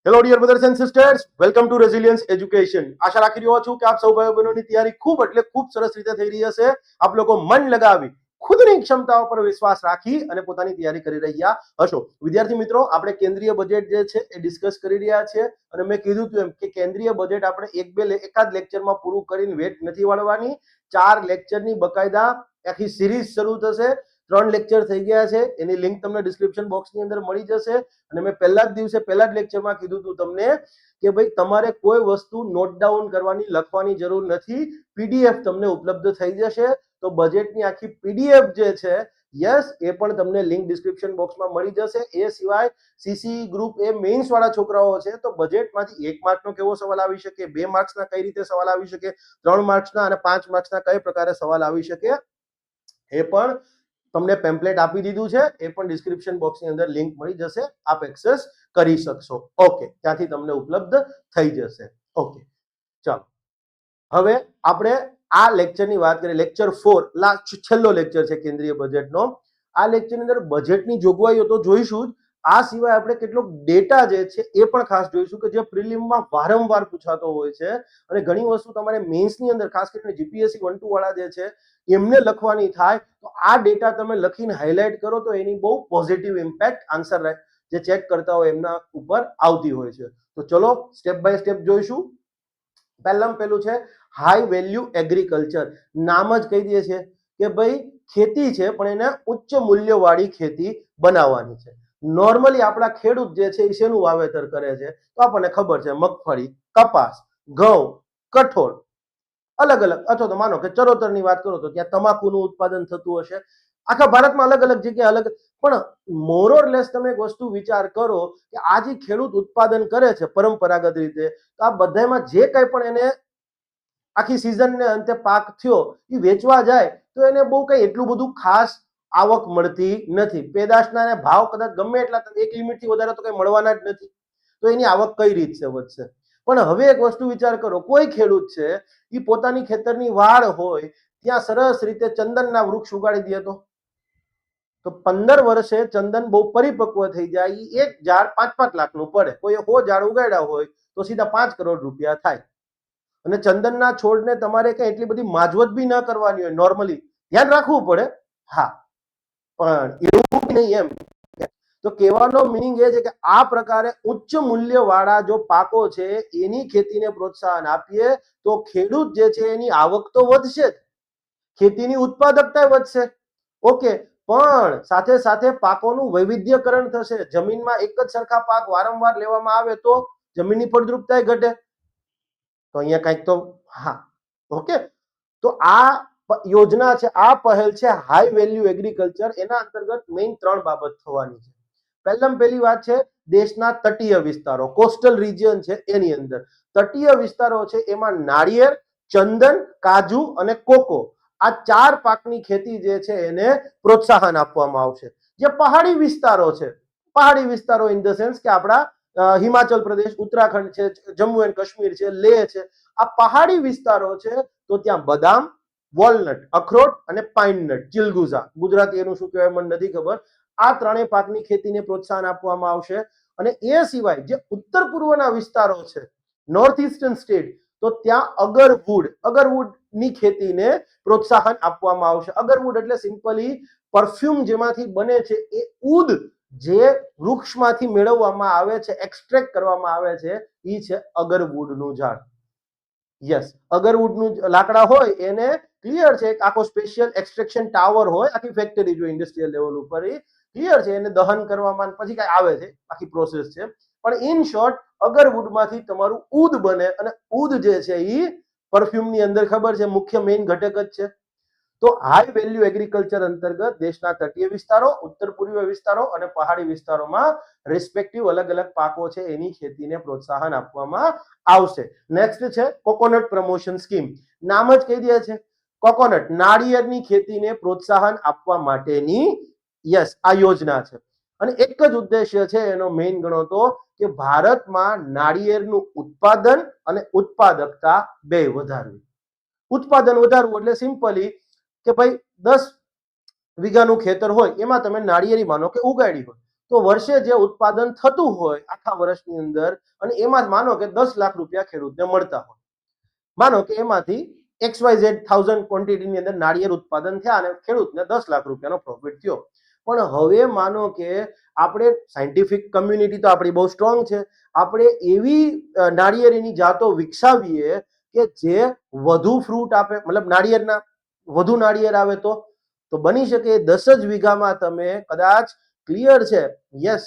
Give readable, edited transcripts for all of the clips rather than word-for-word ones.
Hello dear brothers and sisters, welcome to resilience education. આશા રાખી રહ્યો છું કે આપ સૌ ભાઈઓ બહેનોની તૈયારી ખૂબ સરસ રીતે થઈ રહી હશે. આપ લોકો મન લગાવી ખુદની ક્ષમતાઓ પર વિશ્વાસ રાખી અને પોતાની તૈયારી કરી રહ્યા હશો. વિદ્યાર્થી મિત્રો, આપણે કેન્દ્રીય બજેટ જે છે એ ડિસ્કસ કરી રહ્યા છે અને મેં કીધું હતું એમ કે કેન્દ્રીય બજેટ આપણે એકાદ લેક્ચરમાં પૂરું કરીને વેટ નથી વાળવાની. 4 લેક્ચરની બકાયદા આખી સિરીઝ શરૂ થશે. 3 લેક્ચર થઈ ગયા છે, એની લિંક તમને ડિસ્ક્રિપ્શન બોક્સની અંદર મળી જશે. અને મેં પહેલા જ દિવસે પહેલા જ લેક્ચરમાં કીધું હતું તમને કે ભાઈ તમારે કોઈ વસ્તુ નોટ ડાઉન કરવાની, લખવાની જરૂર નથી. પીડીએફ તમને ઉપલબ્ધ થઈ જશે. તો બજેટની આખી પીડીએફ જે છે, યસ, એ પણ તમને લિંક ડિસ્ક્રિપ્શન બોક્સમાં મળી જશે. એ સિવાય સીસી ગ્રુપ એ મેઇન્સ વાળા છોકરાઓ છે, તો બજેટમાંથી 1 માર્કનો કેવો સવાલ આવી શકે, 2 માર્ક્સના કઈ રીતે સવાલ આવી શકે, 3 માર્ક્સના અને 5 માર્ક્સના કઈ પ્રકારે સવાલ આવી શકે, એ પણ તમને પેમ્પલેટ આપી દીધું છે. એ પણ ડિસ્ક્રિપ્શન બોક્સની અંદર લિંક મળી જશે, આપ એક્સેસ કરી શકશો. ઓકે, ત્યાંથી તમને ઉપલબ્ધ થઈ જશે. ઓકે, ચાલો હવે આપણે આ લેક્ચરની વાત કરીએ. લેક્ચર 4 છેલ્લો લેક્ચર છે કેન્દ્રીય બજેટનો. આ લેક્ચરની અંદર બજેટની જોગવાઈઓ તો જોઈશું જ. આ સિવાય આપણે કેટલોક ડેટા જે છે એ પણ ખાસ જોઈશું કે જે પ્રિલિમમાં વારંવાર પૂછાતો હોય છે અને ઘણી વસ્તુ તમારે મેન્સની અંદર ખાસ કરીને જીપીએસસી 1-2 વાળા જે છે એમને લખવાની થાય, તો આ ડેટા તમે લખીને હાઇલાઇટ કરો તો એની બહુ પોઝિટિવ ઇમ્પેક્ટ આન્સર જે ચેક કરતા હોય એમના ઉપર આવતી હોય છે. તો ચલો સ્ટેપ બાય સ્ટેપ જોઈશું. પહેલામાં પહેલું છે હાઈ વેલ્યુ એગ્રીકલ્ચર. નામ જ કહી દે છે કે ભાઈ ખેતી છે પણ એને ઉચ્ચ મૂલ્યવાળી ખેતી બનાવવાની છે. નોર્મલી આપણા ખેડૂત જે છે એ શેનું વાવેતર કરે છે? તો આપણને ખબર છે મગફળી, કપાસ, ઘઉં, કઠોળ, અલગ અલગ. અથવા તો માનો કે ચરોતરની વાત કરો તો ત્યાં તમાકુનું ઉત્પાદન થતું હશે. આખા ભારતમાં અલગ અલગ જગ્યાએ અલગ. પણ મોરઓરલેસ તમે એક વસ્તુ વિચાર કરો કે આ જે ખેડૂત ઉત્પાદન કરે છે પરંપરાગત રીતે, તો આ બધામાં જે કંઈ પણ એને આખી સિઝનને અંતે પાક થયો એ વેચવા જાય તો એને બહુ કંઈ એટલું બધું ખાસ આવક મળતી નથી. પેદાશના ભાવ કદાચ ગમે એટલા, એક લિમિટથી વધારે તો કંઈ મળવાના જ નથી. તો એની આવક કઈ રીતે વધશે? પણ હવે એક વસ્તુ વિચાર કરો, કોઈ ખેડૂત છે એ પોતાની ખેતરની વાડ હોય ત્યાં સરસ રીતે ચંદનના વૃક્ષ ઉગાડી દે તો 15 વર્ષે ચંદન બહુ પરિપક્વ થઈ જાય. એક ઝાડ 5-5 લાખનું પડે. કોઈ 100 ઝાડ ઉગાડ્યા હોય તો સીધા 5 કરોડ રૂપિયા થાય. અને ચંદનના છોડને તમારે કઈ એટલી બધી માજવત બી ન કરવાની હોય. નોર્મલી ધ્યાન રાખવું પડે, હા, પણ એવું નહીં એમ. તો કહેવાનો મિનિંગ એ છે કે આ પ્રકારે ઉચ્ચ મૂલ્યવાળા જો પાકો છે એની ખેતીને પ્રોત્સાહન આપીએ તો ખેડૂત જે છે એની આવક તો વધશે જ, ખેતીની ઉત્પાદકતા વધશે. ઓકે, પણ સાથે સાથે પાકોનું વૈવિધ્યકરણ થશે. જમીનમાં એક જ સરખા પાક વારંવાર લેવામાં આવે તો જમીનની ફળદ્રુપતા ઘટે. તો અહીંયા કંઈક તો, હા, ઓકે. તો આ યોજના છે, આ પહેલ છે હાઈ વેલ્યુ એગ્રીકલ્ચર. એના અંતર્ગત મેઇન 3 બાબત થવાની છે. પહેલામાં પહેલી વાત છે દેશના તટીય વિસ્તારો, કોસ્ટલ રિજિયન છે એની અંદર. તટીય વિસ્તારો છે એમાં નાળિયેર, ચંદન, કાજુ અને કોકો, આ 4 પાકની ખેતી જે છે એને પ્રોત્સાહન આપવામાં આવશે. જે પહાડી વિસ્તારો છે, પહાડી વિસ્તારો ઇન ધ સેન્સ કે આપણા હિમાચલ પ્રદેશ, ઉત્તરાખંડ છે, જમ્મુ એન્ડ કાશ્મીર છે, લેહ છે, આ પહાડી વિસ્તારો છે તો ત્યાં બદામ, વોલનટ, અખરોટ અને પાઇનનટ, ચિલગુઝા, ગુજરાતી એનું શું કહેવાય મને નથી ખબર, આ 3 પાકની ખેતીને પ્રોત્સાહન આપવામાં આવશે. અને એ સિવાય જે ઉત્તર પૂર્વના વિસ્તારો છે, નોર્થ ઈસ્ટર્ન સ્ટેટ, તો ત્યાં અગરવુડની ખેતીને પ્રોત્સાહન આપવામાં આવશે. અગરવુડ એટલે સિમ્પલી પરફ્યુમ જેમાંથી બને છે એ ઉદ જે વૃક્ષમાંથી મેળવવામાં આવે છે, એક્સટ્રેક્ટ કરવામાં આવે છે, એ છે અગરવુડનું ઝાડ. યસ, અગરવુડનું લાકડા હોય એને ક્લિયર છે, એક આખો સ્પેશિયલ એક્સટ્રેક્શન ટાવર હોય, આખી ફેક્ટરી જો ઇન્ડસ્ટ્રીયલ લેવલ ઉપર, ક્લિયર છે, એને દહન કરવામાં પછી કઈ આવે છે, આખી પ્રોસેસ છે. પણ ઇન શોર્ટ અગરવુડમાંથી તમારું ઉદ બને અને ઉદ જે છે એ પરફ્યુમની અંદર ખબર છે મુખ્ય મેઇન ઘટક જ છે. તો હાઈ વેલ્યુ એગ્રીકલ્ચર અંતર્ગત દેશના તટીય વિસ્તારો, ઉત્તર પૂર્વીય વિસ્તારો અને પહાડી વિસ્તારોમાં રિસ્પેક્ટિવ અલગ અલગ પાકો છે એની ખેતીને પ્રોત્સાહન આપવામાં આવશે. નેક્સ્ટ છે કોકોનટ પ્રમોશન સ્કીમ. નામ જ કહી દે છે, કોકોનટ, નાળિયેરની ખેતીને પ્રોત્સાહન આપવા માટેની યસ આ યોજના છે. અને એક જ ઉદ્દેશ્ય છે એનો મેઇન ગણો તો કે ભારતમાં નાળિયેરનું ઉત્પાદન અને ઉત્પાદકતા બે વધારવી. ઉત્પાદન વધારવું એટલે સિમ્પલી કે ભાઈ 10 વીઘાનું ખેતર હોય એમાં તમે નાળિયેરી માનો કે ઉગાડી હોય તો વર્ષે જે ઉત્પાદન થતું હોય આખા વર્ષની અંદર, અને એમાં જ માનો કે 10 લાખ રૂપિયા ખેડૂતને મળતા હોય, માનો કે એમાંથી XYZ 1000 ક્વોન્ટિટીની અંદર નાળિયેર ઉત્પાદન થયા અને ખેડૂતને 10 લાખ રૂપિયાનો પ્રોફિટ થયો. પણ હવે માનો કે આપણે સાયન્ટિફિક કમ્યુનિટી તો આપણી બહુ સ્ટ્રોંગ છે, આપણે એવી નાળિયેરીની જાતો વિકસાવીએ કે જે વધુ ફ્રૂટ આપે, મતલબ નાળિયેરના વધુ નાળિયેર આવે તો બની શકે 10 જ વીઘામાં તમે કદાચ ક્લિયર છે યસ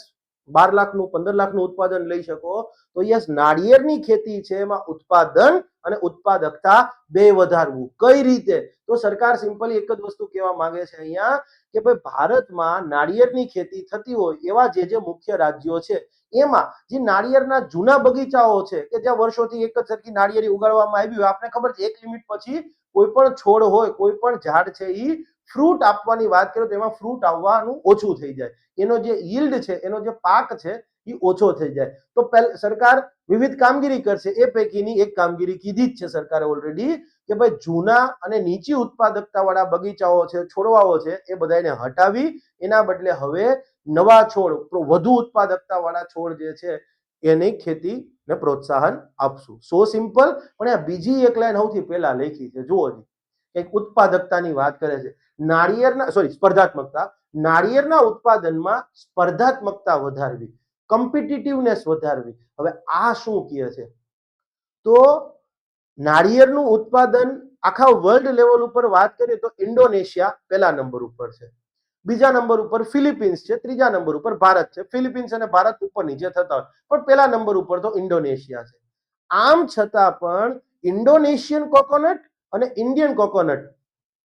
12 લાખનું 15 લાખનું ઉત્પાદન લઈ શકો. તો યસ, નાળિયેરની ખેતી છે એમાં ઉત્પાદન અને ઉત્પાદકતા બે વધારવું. કઈ રીતે? તો સરકાર સિમ્પલી એક જ વસ્તુ કહેવા માંગે છે અહીંયા કે ભાઈ ભારતમાં નાળિયેરની ખેતી થતી હોય એવા જે મુખ્ય રાજ્યો છે એમાં જે નાળિયેરના જૂના બગીચાઓ છે કે જ્યાં વર્ષોથી એક જ સરખી નાળિયેરી ઉગાડવામાં આવી હોય, આપણે ખબર છે એક લિમિટ પછી કોઈ પણ છોડ હોય, કોઈ પણ ઝાડ છે એ ફ્રૂટ આપવાની વાત કરીએ તો એમાં ફ્રૂટ આવવાનું ઓછું થઈ જાય, એનો જે યીલ્ડ છે, એનો જે પાક છે એ ઓછો થઈ જાય. તો સરકાર વિવિધ કામગીરી કરશે, એ પૈકીની એક કામગીરી કીધી જ છે સરકારે ઓલરેડી કે ભાઈ જૂના અને નીચી ઉત્પાદકતા વાળા બગીચાઓ છે, છોડવાઓ છે, એ બધાને હટાવી એના બદલે હવે નવા છોડ, વધુ ઉત્પાદકતા વાળા છોડ જે છે એની ખેતીને પ્રોત્સાહન આપશું. સો સિમ્પલ. પણ આ બીજી એક લાઈન સૌથી પહેલા લખી છે, જુઓ જી, એક ઉત્પાદકતાની વાત કરે છે. નાળિયેરના સ્પર્ધાત્મકતા, નાળિયેરના ઉત્પાદનમાં સ્પર્ધાત્મકતા વધારવી, કોમ્પિટિટિવનેસ વધારવી. હવે આ શું કહે છે? તો નાળિયેરનું ઉત્પાદન આખા વર્લ્ડ લેવલ ઉપર વાત કરીએ તો ઇન્ડોનેશિયા પહેલા નંબર ઉપર છે, બીજા નંબર ઉપર ફિલિપિન્સ છે, ત્રીજા નંબર ઉપર ભારત છે. ફિલિપિન્સ અને ભારત ઉપર નીચે થતા હોય, પણ પહેલા નંબર ઉપર તો ઇન્ડોનેશિયા છે. આમ છતાં પણ ઇન્ડોનેશિયન કોકોનટ અને ઇન્ડિયન કોકોનટ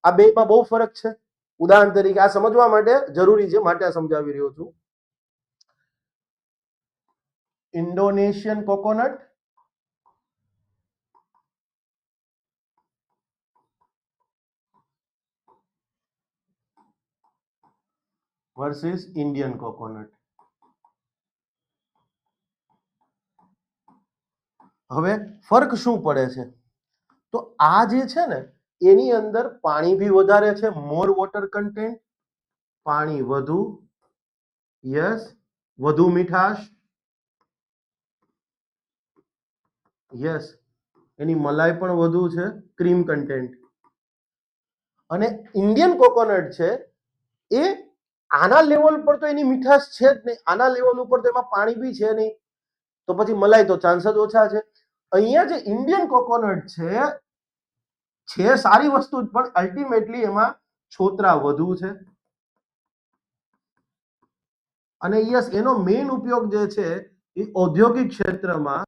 આ બેમાં બહુ ફરક છે. ઉદાહરણ તરીકે આ સમજવા માટે જરૂરી છે, માટે આ સમજાવી રહ્યો છું. Indonesian coconut versus Indian coconut. હવે ફરક શું પડે છે? તો આ જે છે ને એની અંદર પાણી બી વધારે છે, મોર વોટર કન્ટેન્ટ, પાણી વધુ, યસ, વધુ મીઠાશ, યસ, એની મલાઈ પણ વધુ છે, ક્રીમ કન્ટેન્ટ. અને ઇન્ડિયન કોકોનટ છે એ આના લેવલ પર તો એની મીઠાશ છે જ નહીં, આના લેવલ ઉપર તો એમાં પાણી બી છે નહીં, તો પછી મલાઈ તો ચાન્સ જ ઓછા છે. અહીંયા જે ઇન્ડિયન કોકોનટ છે સારી વસ્તુ જ, પણ અલ્ટિમેટલી એમાં છોતરા વધુ છે. અને યસ, એનો મેઇન ઉપયોગ જે છે એ ઔદ્યોગિક ક્ષેત્રમાં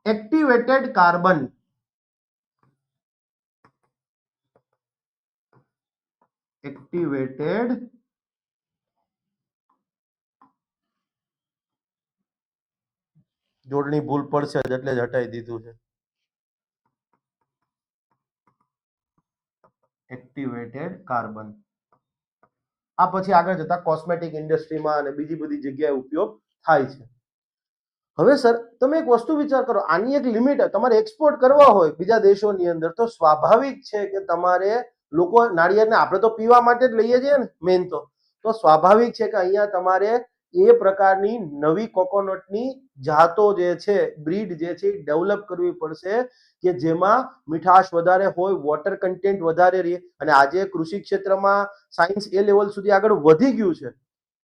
એક્ટિવેટેડ કાર્બન, એક્ટિવેટેડ જોડણી ભૂલ પડશે એટલે જ હટાવી દીધું છે. એક્ટિવેટેડ કાર્બન આ પછી આગળ જતા કોસ્મેટિક ઇન્ડસ્ટ્રીમાં અને બીજી બધી જગ્યાએ ઉપયોગ થાય છે. હવે સર તમે એક વસ્તુ વિચાર કરો, આની એક લિમિટ, તમારે એક્સપોર્ટ કરવા હોય બીજા દેશોની અંદર તો સ્વાભાવિક છે કે તમારે લોકો નાળિયેરને, આપણે તો પીવા માટે જ લઈએ છીએ ને મેન તો સ્વાભાવિક છે કે અહીંયા તમારે એ પ્રકારની નવી કોકોનટની જાતો જે છે, બ્રીડ જે છે ડેવલપ કરવી પડશે કે જેમાં મીઠાશ વધારે હોય, વોટર કન્ટેન્ટ વધારે રહે. અને આજે કૃષિ ક્ષેત્રમાં સાયન્સ એ લેવલ સુધી આગળ વધી ગયું છે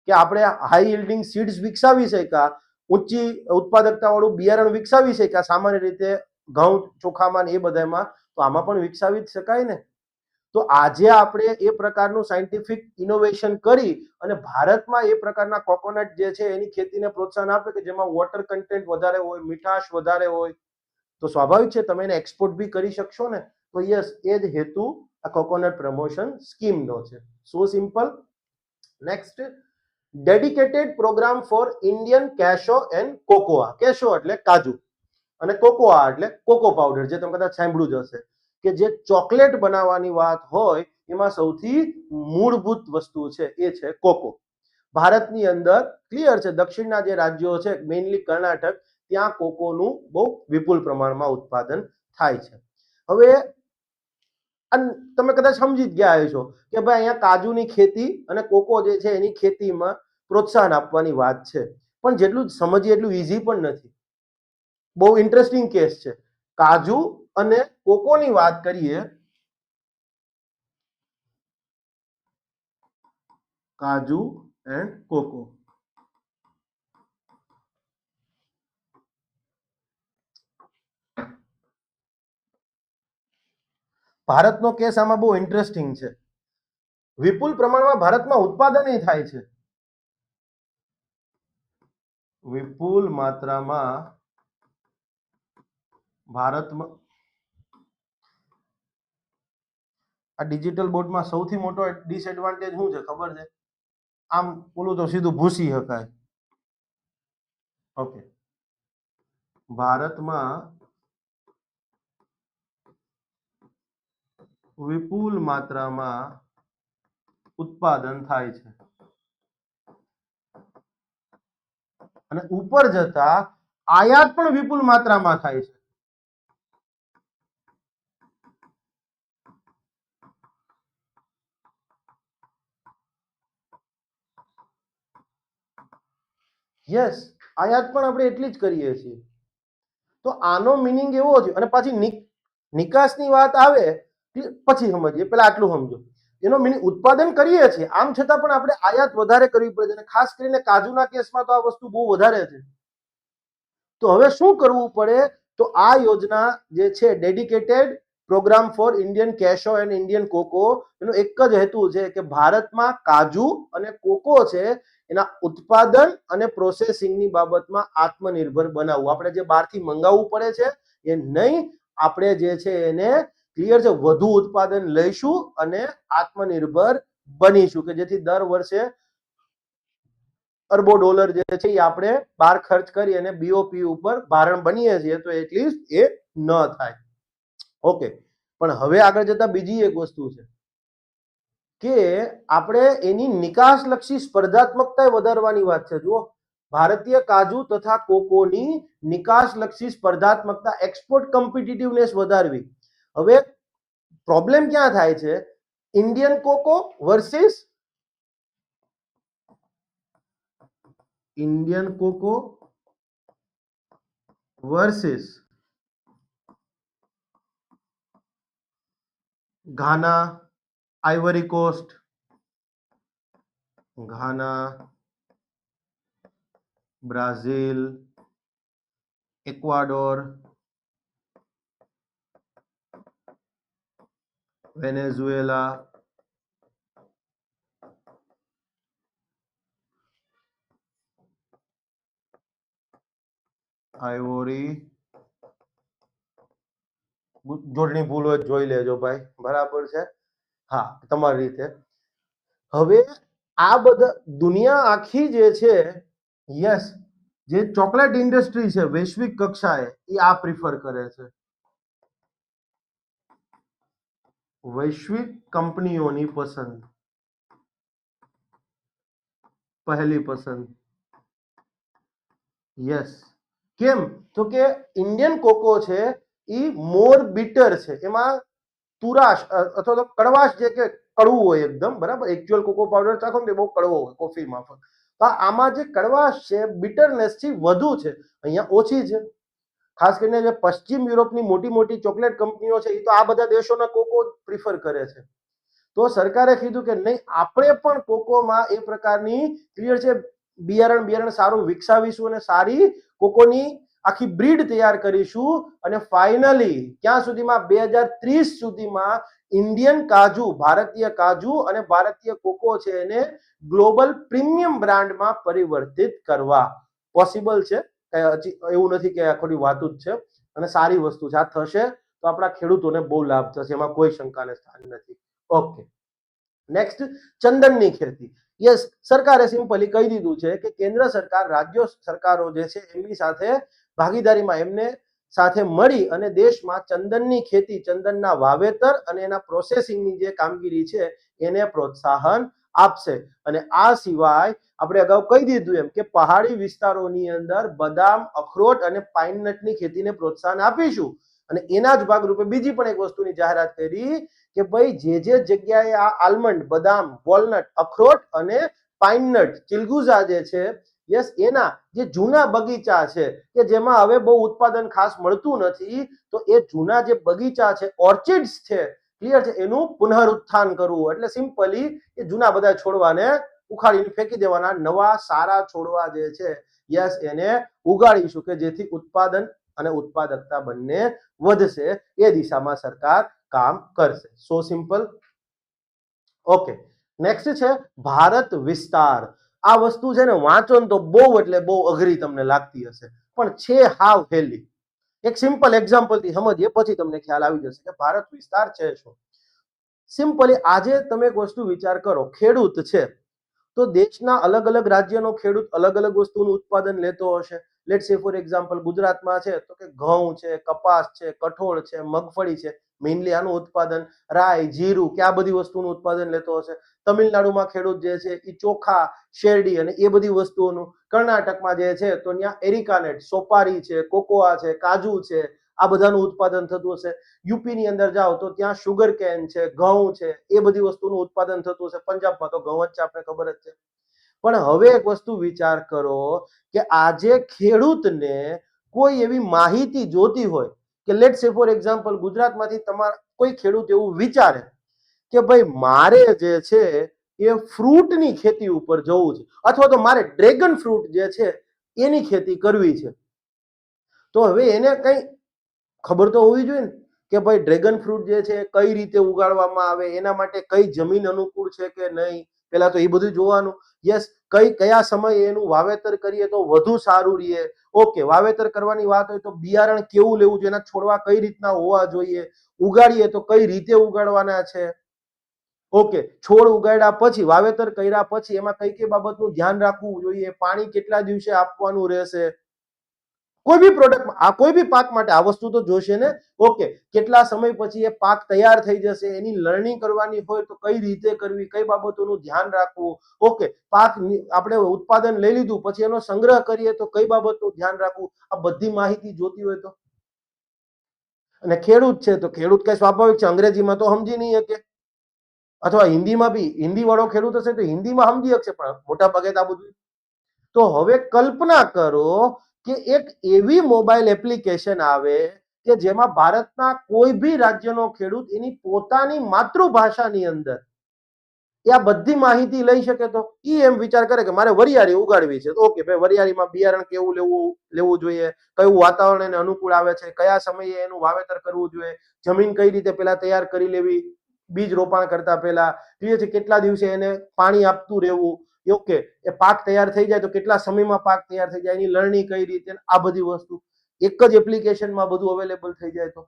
કે આપણે હાઈ yielding સીડ્સ વિકસાવી શક્યા, ઊંચી ઉત્પાદકતા વાળું બિયારણ વિકસાવી શક્યા, સામાન્ય રીતે ઘઉં, ચોખામાં એ બધામાં, તો આમાં પણ વિકસાવી જ શકાય ને. તો આજે આપણે એ પ્રકારનું સાયન્ટિફિક ઇનોવેશન કરી અને ભારતમાં એ પ્રકારના કોકોનટ જે છે એની ખેતીને પ્રોત્સાહન આપે કે જેમાં વોટર કન્ટેન્ટ વધારે હોય, મીઠાશ વધારે હોય, તો સ્વાભાવિક છે તમે એને એક્સપોર્ટ બી કરી શકશો ને. તો યસ, એ જ હેતુ આ કોકોનટ પ્રમોશન સ્કીમનો છે. So simple. Next, dedicated program for Indian cashew and cocoa. Cashew એટલે કાજુ અને કોકોઆ એટલે કોકો પાવડર, જે તમે કદાચ સાંભળ્યું જ હશે કે જે ચોકલેટ બનાવવાની વાત હોય એમાં સૌથી મૂળભૂત વસ્તુ છે એ છે કોકો. ભારતની અંદર ક્લિયર છે, દક્ષિણના જે રાજ્યો છે મેઇનલી કર્ણાટક, ત્યાં કોકોનું બહુ વિપુલ પ્રમાણમાં ઉત્પાદન થાય છે. હવે અને તમે કદાચ સમજી જ ગયા હશો કે ભાઈ અહીંયા કાજુની ખેતી અને કોકો જે છે એની ખેતીમાં પ્રોત્સાહન આપવાની વાત છે, પણ જેટલું સમજીએ એટલું ઈઝી પણ નથી. બહુ ઇન્ટરેસ્ટિંગ કેસ છે. કાજુ અને કોકોની વાત કરીએ, કાજુ એન્ડ કોકો. ભારતનો કેસ આમાં બહુ ઇન્ટરેસ્ટિંગ છે. વિપુલ પ્રમાણમાં ભારતમાં ઉત્પાદન થાય છે, વિપુલ માત્રામાં ભારતમાં. આ ડિજિટલ બોર્ડમાં સૌથી મોટો ડિસએડવાન્ટેજ શું છે ખબર છે? આમ બોલું તો સીધું ભૂસી શકાય. ઓકે, ભારતમાં વિપુલ માત્રામાં ઉત્પાદન થાય છે અને ઉપર જતા આયાત પણ વિપુલ માત્રામાં થાય છે. યસ, આયાત પણ આપણે એટલી જ કરીએ છીએ. તો આનો મિનિંગ એવો છે. અને પાછી નિકાસની વાત આવે પછી સમજીએ, પેલા આટલું સમજો. એનો મિનિંગ ઉત્પાદન કરીએ છીએ, આમ છતાં પણ આપણે આયાત વધારે કરવી પડે છે, અને ખાસ કરીને કાજુના કેસમાં તો આ વસ્તુ બહુ વધારે છે. તો હવે શું કરવું પડે? તો આ યોજના જે છે dedicated program for Indian cashew and Indian cocoa, એનો એક જ હેતુ છે કે ભારતમાં કાજુ અને કોકો છે એના ઉત્પાદન અને પ્રોસેસિંગની બાબતમાં આત્મનિર્ભર બનાવવું. આપણે જે બહારથી મંગાવવું પડે છે એ નહીં, આપણે જે છે એને ક્લિયર છે વધુ ઉત્પાદન લઈશું અને આત્મનિર્ભર બનીશું, કે જેથી દર વર્ષે અરબો ડોલર જે છે એ આપણે બહાર ખર્ચ કરી અને બીઓપી ઉપર ભારણ બનીએ છીએ તો એટલીસ્ટ એ ન થાય. ઓકે, પણ હવે આગળ જતા બીજી એક વસ્તુ છે કે આપણે એની નિકાસલક્ષી સ્પર્ધાત્મકતા વધારવાની વાત છે. જુઓ, ભારતીય કાજુ તથા કોકોની નિકાસલક્ષી સ્પર્ધાત્મકતા, એક્સપોર્ટ કોમ્પિટિટિવનેસ વધારવી. હવે પ્રોબ્લેમ ક્યાં થાય છે? Indian cocoa versus Indian cocoa versus Ghana, Ivory Coast, Ghana, Brazil, Ecuador, Venezuela, Ivory. જોડણી ભૂલ હોય જોઈ લેજો ભાઈ, બરાબર છે? હા, તમારી રીતે. હવે આ બધા દુનિયા આખી જે છે, યસ, જે ચોકલેટ ઇન્ડસ્ટ્રી છે વૈશ્વિક કક્ષાએ, એ આ પ્રિફર કરે છે. વૈશ્વિક કંપનીઓની પસંદ, પહેલી પસંદ. યસ, કેમ? તો કે ઇન્ડિયન કોકો છે એ મોર બીટર છે, એમાં તુરાશ અથવા તો કડવાશ જે કે કડવું હોય એકદમ, બરાબર? એકચ્યુઅલ કોકો પાવડર ચાખો ને બહુ કડવો હોય કોફીમાં પણ. તો આમાં જે કડવાશ છે બિટરનેસ થી વધુ છે, અહીંયા ઓછી છે. ખાસ કરીને જે પશ્ચિમ યુરોપની મોટી મોટી ચોકલેટ કંપનીઓ છે એ તો આ બધા દેશોના કોકો પ્રિફર કરે છે. તો સરકારે કીધું કે નહીં, આપણે પણ કોકોમાં એ પ્રકારની ક્લિયર છે બિયારણ સારું વિકસાવીશું અને સારી કોકોની આખી બ્રીડ તૈયાર કરીશું. અને ફાઇનલી ક્યાં સુધીમાં? 2030 સુધીમાં ઇન્ડિયન કાજુ, ભારતીય કાજુ અને ભારતીય કોકો છે એને ગ્લોબલ પ્રીમિયમ બ્રાન્ડમાં પરિવર્તિત કરવા પોસિબલ છે. એવું નથી કે આખી વાતો જ છે, અને સારી વસ્તુ છે. આ થશે તો આપણા ખેડૂતોને બહુ લાભ થશે, એમાં કોઈ શંકાને સ્થાન નથી. ઓકે, નેક્સ્ટ, ચંદનની ખેતી. યસ, સરકારે સિમ્પલી કહી દીધું છે કે કેન્દ્ર સરકાર, રાજ્ય સરકારો જે છે એમની સાથે ભાગીદારીમાં એમને સાથે મળી અને દેશમાં ચંદનની ખેતી, ચંદનના વાવેતર અને એના પ્રોસેસિંગની જે કામગીરી છે એને પ્રોત્સાહન આપશે. અને આ સિવાય આપણે અગાઉ કહી દીધું એમ કે પહાડી વિસ્તારોની અંદર બદામ, અખરોટ અને પાઇનનટની ખેતીને પ્રોત્સાહન આપીશું. અને એના જ ભાગરૂપે બીજી પણ એક વસ્તુની જાહેરાત કરી કે ભાઈ જે જગ્યાએ આ આલમંડ, બદામ, વોલનટ, અખરોટ અને પાઇનનટ, ચિલગુઝા જે છે, યસ, એના જે જૂના બગીચા છે કે જેમાં હવે બહુ ઉત્પાદન ખાસ મળતું નથી, તો એ જૂના જે બગીચા છે, ઓર્ચિડ્સ છે, ક્લિયર છે, એનું પુનરુત્થાન કરવું. એટલે સિમ્પલી એ જૂના બધા છોડવાને ઉખાડીને ફેંકી દેવાના, નવા સારા છોડવા જે છે, યસ, એને ઉગાડીશું કે જેથી ઉત્પાદન અને ઉત્પાદકતા બંને વધશે. એ દિશામાં સરકાર કામ કરશે. સો સિમ્પલ. ઓકે, નેક્સ્ટ છે ભારત વિસ્તાર. આ વસ્તુ છે ને વાંચો ને તો બહુ એટલે બહુ અઘરી તમને લાગતી હશે, પણ છે હાવ હેલી. એક સિમ્પલ એક્ઝામ્પલ થી સમજીએ પછી તમને ખ્યાલ આવી જશે કે ભારત વિસ્તાર છે શું. સિમ્પલી આજે તમે એક વસ્તુ વિચાર કરો, ખેડૂત છે તો દેશના અલગ અલગ રાજ્યનો ખેડૂત અલગ અલગ વસ્તુનું ઉત્પાદન લેતો હશે. લેટ્સ સે ફોર એક્ઝામ્પલ ગુજરાતમાં છે તો કે ઘઉં છે, કપાસ છે, કઠોળ છે, મગફળી છે, મેઇનલી આનું ઉત્પાદન, રાઈ, જીરું કે આ બધી વસ્તુનું ઉત્પાદન લેતો હશે. તમિલનાડુમાં ખેડૂત જે છે એ ચોખા, શેરડી અને એ બધી વસ્તુઓનું, કર્ણાટકમાં જે છે તો ત્યાં એરિકાનેટ, સોપારી છે, કોકોઆ છે, કાજુ છે, આ બધાનું ઉત્પાદન થતું હશે. યુપી ની અંદર જાઓ તો ત્યાં શુગર કેન છે, ઘઉં છે, એ બધી વસ્તુનું ઉત્પાદન થતું હશે. પંજાબમાં તો ઘઉં જ છે, આપણે ખબર જ છે. પણ હવે એક વસ્તુ વિચાર કરો કે આજે ખેડૂતને કોઈ એવી માહિતી જોતી હોય કે લેટ્સ સે ફોર એક્ઝામ્પલ ગુજરાતમાંથી તમારા કોઈ ખેડૂત એવું વિચારે કે ભાઈ મારે જે છે એ ફ્રૂટની ખેતી ઉપર જવું છે, અથવા તો મારે ડ્રેગન ફ્રૂટ જે છે એની ખેતી કરવી છે. તો હવે એને કઈ ખબર તો હોવી જોઈએ ને કે ભાઈ ડ્રેગન ફ્રૂટ જે છે કઈ રીતે ઉગાડવામાં આવે, એના માટે કઈ જમીન અનુકૂળ છે કે નહીં, પેલા તો એ બધું જોવાનું. યસ, કયા સમયે એનું વાવેતર કરીએ તો વધુ સારું રહે. ઓકે, વાવેતર કરવાની વાત હોય તો બિયારણ કેવું લેવું જોઈએ, એના છોડવા કઈ રીતના હોવા જોઈએ, ઉગાડીએ તો કઈ રીતે ઉગાડવાના છે. ઓકે, છોડ ઉગાડ્યા પછી, વાવેતર કર્યા પછી એમાં કઈ કઈ બાબતનું ધ્યાન રાખવું જોઈએ, પાણી કેટલા દિવસે આપવાનું રહેશે, કોઈ બી પ્રોડક્ટ, આ કોઈ બી પાક માટે આ વસ્તુ તો જોશે ને. ઓકે, કેટલા સમય પછી એ પાક તૈયાર થઈ જશે, એની લર્નિંગ કરવાની હોય તો કઈ રીતે કરવી, કઈ બાબતોનું ધ્યાન રાખવું. ઓકે, પાક આપણે ઉત્પાદન લઈ લીધું પછી એનો સંગ્રહ કરીએ તો કઈ બાબતનું ધ્યાન રાખવું, આ બધી માહિતી જોતી હોય તો. અને ખેડૂત છે તો ખેડૂત કઈ સ્વાભાવિક છે અંગ્રેજીમાં તો સમજી નહીં શકે, અથવા હિન્દીમાં બી, હિન્દી વાળો ખેડૂત હશે તો હિન્દીમાં સમજી શકશે, પણ મોટા ભાગે આ બધું. તો હવે કલ્પના કરો કે એક એવી મોબાઈલ એપ્લિકેશન આવે કે જેમાં ભારતના કોઈ બી રાજ્યનો ખેડૂત એની પોતાની માતૃભાષાની અંદર એ આ બધી માહિતી લઈ શકે. તો ઈ એમ વિચાર કરે કે મારે વરિયાળી ઉગાડવી છે, ઓકે ભાઈ વરિયાળીમાં બિયારણ કેવું લેવું જોઈએ, કયું વાતાવરણ એને અનુકૂળ આવે છે, કયા સમયે એનું વાવેતર કરવું જોઈએ, જમીન કઈ રીતે પેલા તૈયાર કરી લેવી બીજ રોપાણ કરતા પહેલા, કેટલા દિવસે એને પાણી આપતું રહેવું. ઓકે, એ પાક તૈયાર થઈ જાય તો કેટલા સમયમાં પાક તૈયાર થઈ જાય, એની લર્નિંગ કઈ રીતે, આ બધી વસ્તુ એક જ એપ્લિકેશનમાં બધું અવેલેબલ થઈ જાય તો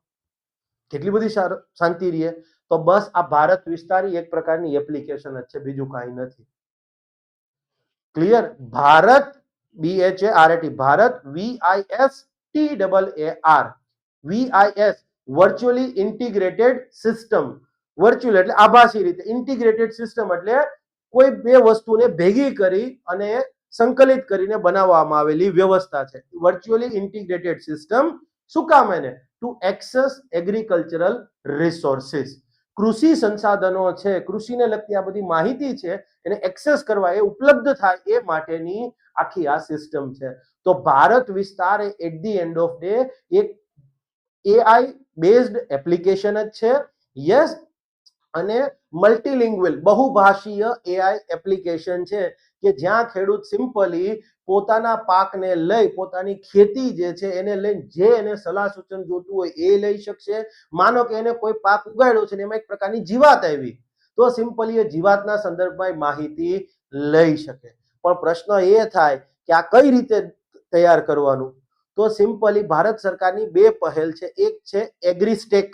કેટલી બધી શાંતિ રહે. તો બસ આ ભારત વિસ્તારી એક પ્રકારની એપ્લિકેશન જ છે, બીજું કાંઈ નથી. Clear? Bharat, BHART, Bharat, VISTAAR, VIS, virtually integrated system. Virtual એટલે આભાસી રીતે, ઇન્ટિગ્રેટેડ સિસ્ટમ એટલે કોઈ બે વસ્તુને ભેગી કરી અને સંકલિત કરીને બનાવવામાં આવેલી વ્યવસ્થા છે. Virtually integrated system. શું કામ એને? Two access agricultural resources. કૃષિ સંસાધનો છે, કૃષિને લગતી આ બધી માહિતી છે, એને એક્સેસ કરવા, એ ઉપલબ્ધ થાય એ માટેની આખી આ સિસ્ટમ છે. તો Bharat Vistaar at the end of day એક AI બેઝડ એપ્લિકેશન જ છે. યસ, અને મલ્ટીલિંગ્યુઅલ બહુભાષીય AI એપ્લિકેશન છે કે જ્યાં ખેડૂત સિમ્પલી પોતાના પાકને લઈ, પોતાની ખેતી જે છે એને લઈ જે એને સલાહ સૂચન જોતું હોય એ લઈ શકશે. માનો કે એને કોઈ પાક ઉગાડ્યો છે ને એમાં એક પ્રકારની જીવાત આવી, તો સિમ્પલી એ જીવાતના સંદર્ભમાં માહિતી લઈ શકે. પણ પ્રશ્ન એ થાય કે આ કઈ રીતે તૈયાર કરવાનું? તો સિમ્પલી ભારત સરકારની બે પહેલ છે. એક છે એગ્રીસ્ટેક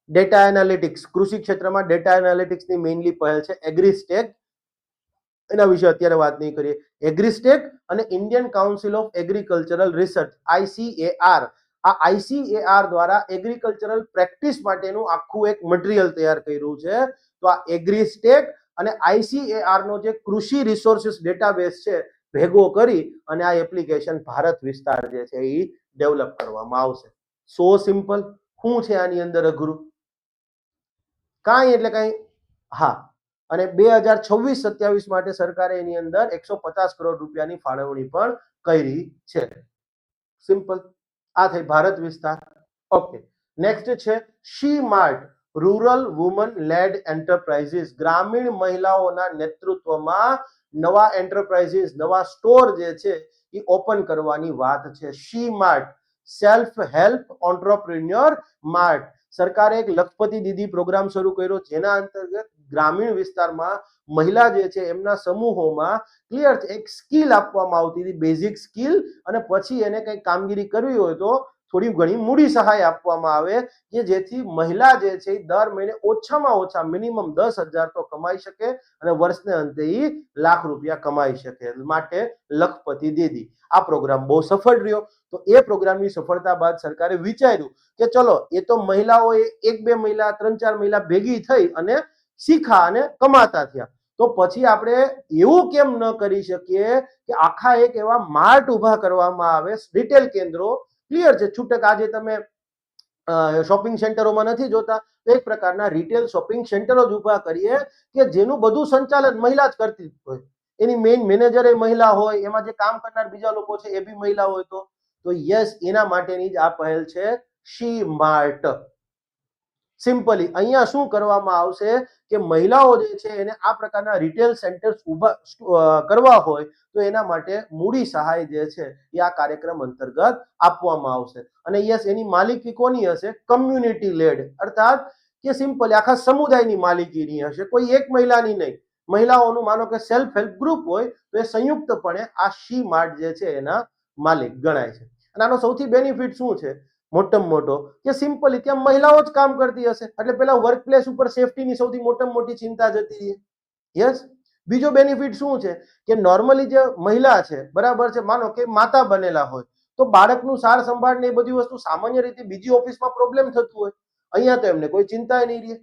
ડેટા એનાલિટિક્સ, કૃષિ ક્ષેત્રમાં ડેટા એનાલિટિક્સની મેઇનલી પહેલ છે એગ્રીસ્ટેક. એના વિશે અત્યારે વાત નહીં કરીએ. એગ્રીસ્ટેક અને Indian council of agricultural research, ICAR. આ ICAR દ્વારા એગ્રીકલ્ચરલ પ્રેક્ટિસ માટેનું આખું એક મટીરિયલ તૈયાર કર્યું છે. તો આ એગ્રીસ્ટેક અને ICAR નો જે કૃષિ રિસોર્સિસ ડેટાબેઝ છે ભેગો કરી અને આ એપ્લિકેશન ભારત વિસ્તાર જે છે એ ડેવલપ કરવામાં આવશે. સો સિમ્પલ. શું છે આની અંદર અઘરું? કાંઈ એટલે કાંઈ. હા, અને 2026-27 માટે સરકારે એની અંદર 150 કરોડ રૂપિયાની ફાળવણી પણ કરી છે. સિમ્પલ. આ થઈ ભારત વિસ્તાર. ઓકે, નેક્સ્ટ છે she mart, rural woman led enterprises, ગ્રામીણ મહિલાઓના નેતૃત્વમાં નવા એન્ટરપ્રાઇઝીસ, નવા સ્ટોર જે છે એ ઓપન કરવાની વાત છે. She mart, self help entrepreneur mart. સરકારે એક લખપતિ દીદી પ્રોગ્રામ શરૂ કર્યો જેના અંતર્ગત ગ્રામીણ વિસ્તારમાં મહિલા જે છે એમના સમૂહોમાં ક્લિયર એક સ્કિલ આપવામાં આવતી હતી, બેઝિક સ્કિલ, અને પછી એને કંઈક કામગીરી કરવી હોય તો થોડી ઘણી મૂડી સહાય આપવામાં આવે કે જેથી મહિલા જે છે દર મહિને ઓછામાં ઓછા મિનિમમ 10,000 તો કમાઈ શકે અને વર્ષને અંતે લાખ રૂપિયા કમાઈ શકે. માટે લખપતિ દીદી આ પ્રોગ્રામ બહુ સફળ રહ્યો. તો એ પ્રોગ્રામની સફળતા બાદ સરકારે વિચાર્યું કે ચલો એ તો મહિલાઓએ 1-2 મહિલા 3-4 મહિલા ભેગી થઈ અને શીખા અને કમાતા થયા, તો પછી આપણે એવું કેમ ન કરી શકીએ કે આખા એક એવા માર્ટ ઉભા કરવામાં આવે, રિટેલ કેન્દ્રો. ક્લિયર છે, છૂટક આજે તમે શોપિંગ સેન્ટરોમાં નથી જોતા, એક પ્રકારના રિટેલ શોપિંગ સેન્ટરો જ ઉભા કરીએ કે જેનું બધું સંચાલન મહિલા જ કરતી હોય, એની મેઇન મેનેજર એ મહિલા હોય, એમાં જે કામ કરનાર બીજા લોકો છે એ બી મહિલા હોય. તો યસ, એના માટેની જ આ પહેલ છે શી માર્ટ. સિમ્પલી અહીંયા શું કરવામાં આવશે કે મહિલાઓ જે છે એને આ પ્રકારના રિટેલ સેન્ટર્સ ઉભા કરવા હોય તો એના માટે મૂડી સહાય જે છે એ આ કાર્યક્રમ અંતર્ગત આપવામાં આવશે. અને યસ, એની માલિકી કોની હશે? કમ્યુનિટી લેડ, અર્થાત કે સિમ્પલી આખા સમુદાયની માલિકીની હશે, કોઈ એક મહિલાની નહીં. મહિલાઓનું માનો કે સેલ્ફ હેલ્પ ગ્રુપ હોય તો એ સંયુક્તપણે આ શી માર્ટ જે છે એના માલિક ગણાય છે. અને આનો સૌથી બેનિફિટ શું છે? મોટામાં મોટો કે સિમ્પલી ત્યાં મહિલાઓ જ કામ કરતી હશે એટલે પેલા વર્ક પ્લેસ ઉપર સેફટીની સૌથી મોટામાં મોટી ચિંતા જતી રહે. યસ. બીજો બેનિફિટ શું છે કે નોર્મલી જે મહિલા છે, બરાબર છે, માનો કે માતા બનેલા હોય તો બાળકનું સાર સંભાળ ને એ બધી વસ્તુ સામાન્ય રીતે બીજી ઓફિસમાં પ્રોબ્લેમ થતું હોય, અહીંયા તો એમને કોઈ ચિંતા નહીં રહે.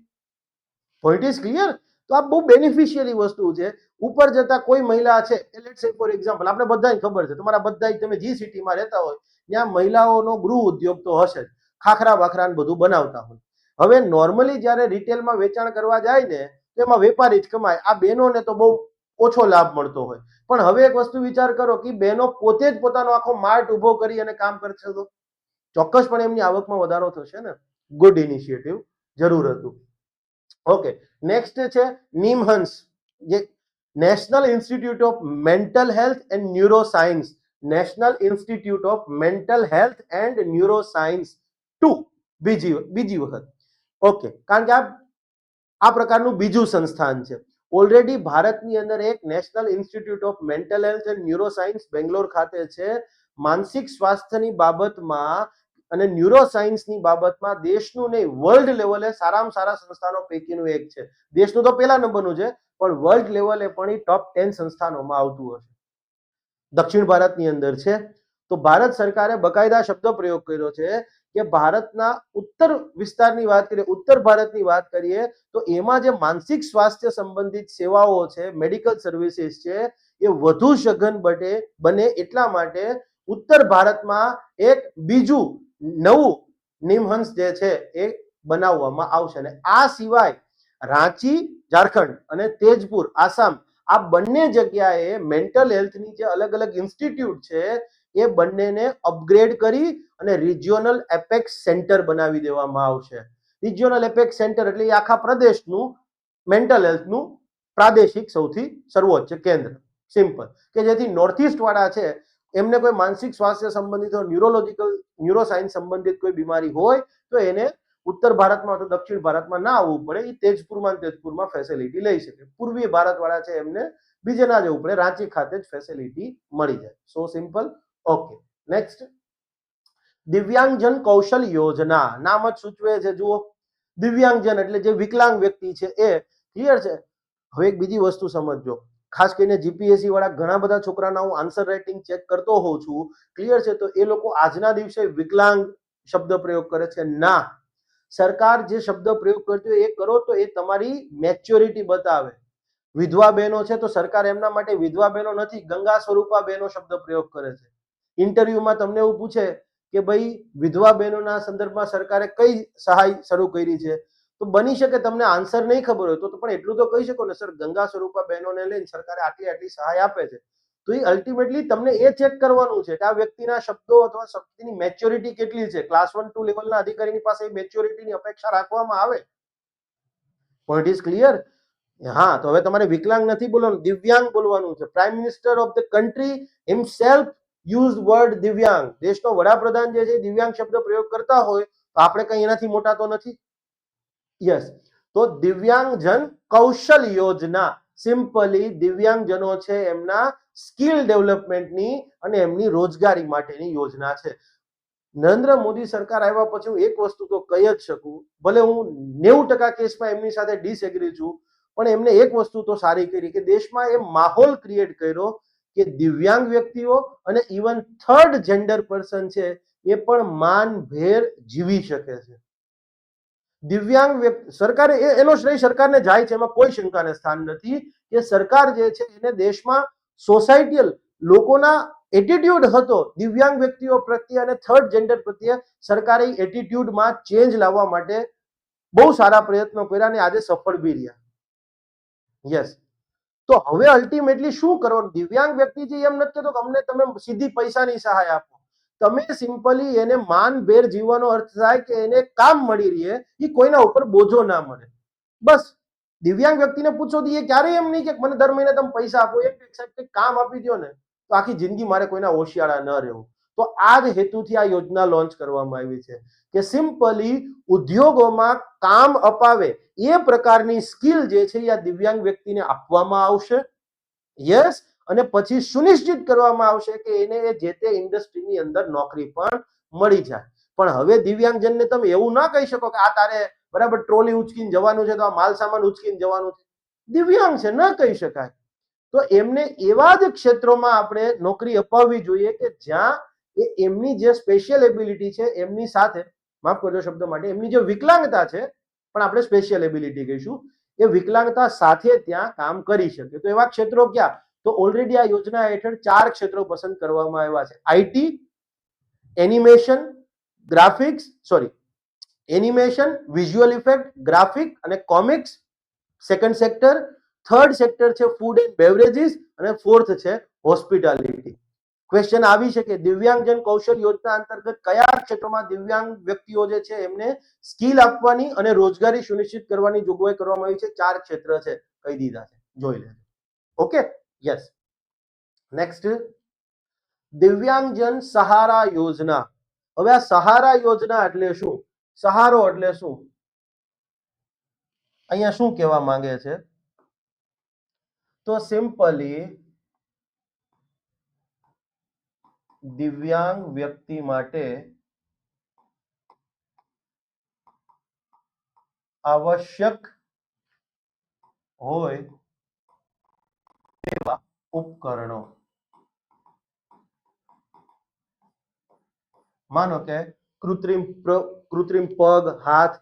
Point is clear. તો આ બહુ બેનિફિશિયરી વસ્તુ છે. ઉપર જતા કોઈ મહિલા છે, લેટ્સ સે ફોર એક્ઝામ્પલ, આપણે બધાને ખબર છે, તમારા બધા તમે જી સિટીમાં રહેતા હોય ત્યાં મહિલાઓનો ગૃહ ઉદ્યોગ તો હશે જ, ખાખરા વાખરા બધું બનાવતા હોય. હવે નોર્મલી જ્યારે રિટેલમાં વેચાણ કરવા જાય ને તો એમાં વેપારી જ કમાય, આ બહેનોને તો બહુ ઓછો લાભ મળતો હોય. પણ હવે એક વસ્તુ વિચાર કરો કે બહેનો પોતે જ પોતાનો આખો માર્ટ ઉભો કરી અને કામ કરશે તો ચોક્કસપણે એમની આવકમાં વધારો થશે ને. ગુડ ઇનિશિયેટિવ, જરૂર હતું. ઓકે, નેક્સ્ટ છે નિમહંસ, જે national institute of mental health and neuro science, national institute of mental health and neuro science 2, બીજી વખત. ઓકે, કારણ કે આ પ્રકારનું બીજું સંસ્થાન છે. ઓલરેડી ભારતની અંદર એક national institute of mental health and neuro science Bangalore ખાતે છે. માનસિક સ્વાસ્થ્યની બાબતમાં અને ન્યુરો સાયન્સની બાબતમાં દેશનું નહીં વર્લ્ડ લેવલે સારામાં સારા સંસ્થાનો પૈકીનું એક છે. દેશનું તો પહેલા નંબરનું છે પણ વર્લ્ડ લેવલે પણ એ ટોપ 10 સંસ્થાનોમાં આવતું હશે. દક્ષિણ ભારતની અંદર છે. તો ભારત સરકારે બકાયદા શબ્દ પ્રયોગ કર્યો છે કે ભારતના ઉત્તર વિસ્તારની વાત કરીએ, ઉત્તર ભારતની વાત કરીએ તો એમાં જે માનસિક સ્વાસ્થ્ય સંબંધિત સેવાઓ છે, મેડિકલ સર્વિસીસ છે, એ વધુ સઘન બને એટલા માટે ઉત્તર ભારતમાં એક બીજું નવું નિમહંસ જે છે એ બનાવવામાં આવશે. અને આ સિવાય રાંચી ઝારખંડ અને તેજપુર આસામ, આ બંને જગ્યાએ મેન્ટલ હેલ્થની જે અલગ અલગ ઇન્સ્ટિટ્યૂટ છે એ બંનેને અપગ્રેડ કરી અને રિજિયોનલ એપેક્સ સેન્ટર બનાવી દેવામાં આવશે. રિજિયોનલ એપેક્સ સેન્ટર એટલે આખા પ્રદેશનું મેન્ટલ હેલ્થનું પ્રાદેશિક સૌથી સર્વોચ્ચ કેન્દ્ર. સિમ્પલ, કે જેથી નોર્થ ઇસ્ટ વાળા છે એમને કોઈ માનસિક સ્વાસ્થ્ય સંબંધિત ન્યુરોલોજીકલ ન્યુરો સાયન્સ સંબંધિત કોઈ બીમારી હોય તો એને ઉત્તર ભારતમાં તો દક્ષિણ ભારતમાં ના આવવું પડે, એ તેજપુરમાં ફેસિલિટી લઈ શકે. પૂર્વીય ભારત વાળા છે એમને બીજે ના જવું પડે, રાંચી ખાતે જ ફેસિલિટી મળી જાય. સો સિમ્પલ. ઓકે, નેક્સ્ટ દિવ્યાંગજન કૌશલ યોજના, નામ જ સૂચવે છે. જુઓ, દિવ્યાંગજન એટલે જે વિકલાંગ વ્યક્તિ છે એ. ક્લિયર છે. હવે એક બીજી વસ્તુ સમજજો, ખાસ કરીને જીપીએસસી વાળા ઘણા બધા છોકરાના હું આન્સર રાઇટિંગ ચેક કરતો હોઉં છું. ક્લિયર છે. તો એ લોકો આજના દિવસે વિકલાંગ શબ્દ પ્રયોગ કરે છે. ના, સરકાર જે શબ્દ પ્રયોગ કરતી હોય એ કરો તો એ તમારી મેચ્યોરિટી બતાવે. વિધવા બહેનો છે તો સરકાર એમના માટે વિધવા બહેનો નથી, ગંગા સ્વરૂપા બહેનો શબ્દ પ્રયોગ કરે છે. ઇન્ટરવ્યુમાં તમને એવું પૂછે કે ભાઈ વિધવા બહેનોના સંદર્ભમાં સરકારે કઈ સહાય શરૂ કરી છે, તો બની શકે તમને આન્સર નહીં ખબર હોય તો પણ એટલું તો કહી શકો ને સર ગંગા સ્વરૂપા બહેનોને લઈને સરકારે આટલી આટલી સહાય આપે છે. તો એ અલ્ટિમેટલી તમને એ ચેક કરવાનું છે કે આ વ્યક્તિના શબ્દો અથવા શક્તિની મેચ્યોરિટી કેટલી છે. ક્લાસ 1-2 લેવલના અધિકારીની પાસે મેચ્યોરિટીની અપેક્ષા રાખવામાં આવે. Point is clear. હા, તો હવે તમારે વિકલાંગ નથી બોલવાનું, દિવ્યાંગ બોલવાનું છે. Prime minister of the country himself use word દિવ્યાંગ. દેશનો વડાપ્રધાન જે છે દિવ્યાંગ શબ્દ પ્રયોગ કરતા હોય તો આપણે કઈ એનાથી મોટા તો નથી. યસ, તો દિવ્યાંગજન કૌશલ યોજના સિમ્પલી દિવ્યાંગજનો છે એમના સ્કિલ ડેવલપમેન્ટની અને એમની રોજગારી માટેની યોજના છે. નરેન્દ્ર મોદી સરકાર આવ્યા પછી હું એક વસ્તુ તો કહી જ શકું, ભલે હું 90% કેસમાં એમની સાથે ડિસએગ્રી છું, પણ એમને એક વસ્તુ તો સારી કરી કે દેશમાં એ માહોલ ક્રિએટ કર્યો કે દિવ્યાંગ વ્યક્તિઓ અને ઇવન થર્ડ જેન્ડર પર્સન છે એ પણ માનભેર જીવી શકે છે. દિવ્યાંગ વ્યક્તિ સરકારે એનો શ્રેય સરકારને જાય છે, એમાં કોઈ શંકાને સ્થાન નથી કે સરકાર જે છે એને દેશમાં સોસાયટીયલ લોકોના એટીટ્યુડ હતો દિવ્યાંગ વ્યક્તિઓ પ્રત્યે અને થર્ડ જેન્ડર પ્રત્યે, સરકારે એટીટ્યુડમાં ચેન્જ લાવવા માટે બહુ સારા પ્રયત્નો કર્યા અને આજે સફળ બી રહ્યા. યસ, તો હવે અલ્ટિમેટલી શું કરવાનું? દિવ્યાંગ વ્યક્તિ છે એમ નથી કહેતો કે અમને તમે સીધી પૈસાની સહાય આપો. તમે સિમ્પલી એને માનભેર જીવવાનો અર્થ થાય કે એને કામ મળી રહે, એ કોઈના ઉપર બોજો ના મળે. બસ દિવ્યાંગ વ્યક્તિને પૂછો તો એ ક્યારેય એમ નહીં કે મને દર મહિને તમે પૈસા આપો, એક સાહેબ કામ આપી દો ને તો આખી જિંદગી મારે કોઈના ઓશિયાળા ન રહેવું. તો આ જ હેતુથી આ યોજના લોન્ચ કરવામાં આવી છે કે સિમ્પલી ઉદ્યોગોમાં કામ અપાવે એ પ્રકારની સ્કિલ જે છે એ આ દિવ્યાંગ વ્યક્તિને આપવામાં આવશે. યસ, અને પછી સુનિશ્ચિત કરવામાં આવશે કે એને જે તે ઇન્ડસ્ટ્રીની અંદર નોકરી પણ મળી જાય. પણ હવે દિવ્યાંગજનને તમે એવું ના કહી શકો કે આ તારે બરાબર ટ્રોલી ઉચકીને જવાનું છે તો આ માલ સામાન ઉચકીને જવાનું છે. દિવ્યાંગ છે, ન કહી શકાય. તો એમને એવા જ ક્ષેત્રોમાં આપણે નોકરી અપાવવી જોઈએ કે જ્યાં એમની જે સ્પેશિયલ એબિલિટી છે એમની સાથે, માફ કરજો શબ્દ માટે, એમની જે વિકલાંગતા છે પણ આપણે સ્પેશિયલ એબિલિટી કહીશું, એ વિકલાંગતા સાથે ત્યાં કામ કરી શકે. તો એવા ક્ષેત્રો ક્યાં? તો ઓલરેડી આ યોજના હેઠળ 4 ક્ષેત્રો પસંદ કરવામાં આવ્યા છે. IT, animation, animation, visual effect, graphic અને comics second sector. Third sector છે ફૂડ એન્ડ બેવરેજીસ અને ફોર્થ છે હોસ્પિટાલિટી. ક્વેશ્ચન આવી શકે દિવ્યાંગજન કૌશલ યોજના અંતર્ગત કયા ક્ષેત્રોમાં દિવ્યાંગ વ્યક્તિઓ જે છે એમને સ્કિલ આપવાની અને રોજગારી સુનિશ્ચિત કરવાની જોગવાઈ કરવામાં આવી છે? 4 ક્ષેત્ર છે, કહી દીધા છે, જોઈ લેજો. Okay, yes. નેક્સ્ટ, દિવ્યાંગજન સહારા યોજના. હવે આ સહારા યોજના એટલે શું? સહારો એટલે શું? અહીંયા શું કહેવા માંગે છે? તો સિમ્પલી દિવ્યાંગ વ્યક્તિ માટે આવશ્યક હોય એવા ઉપકરણો, માનો કે કૃત્રિમ પગ, હાથ,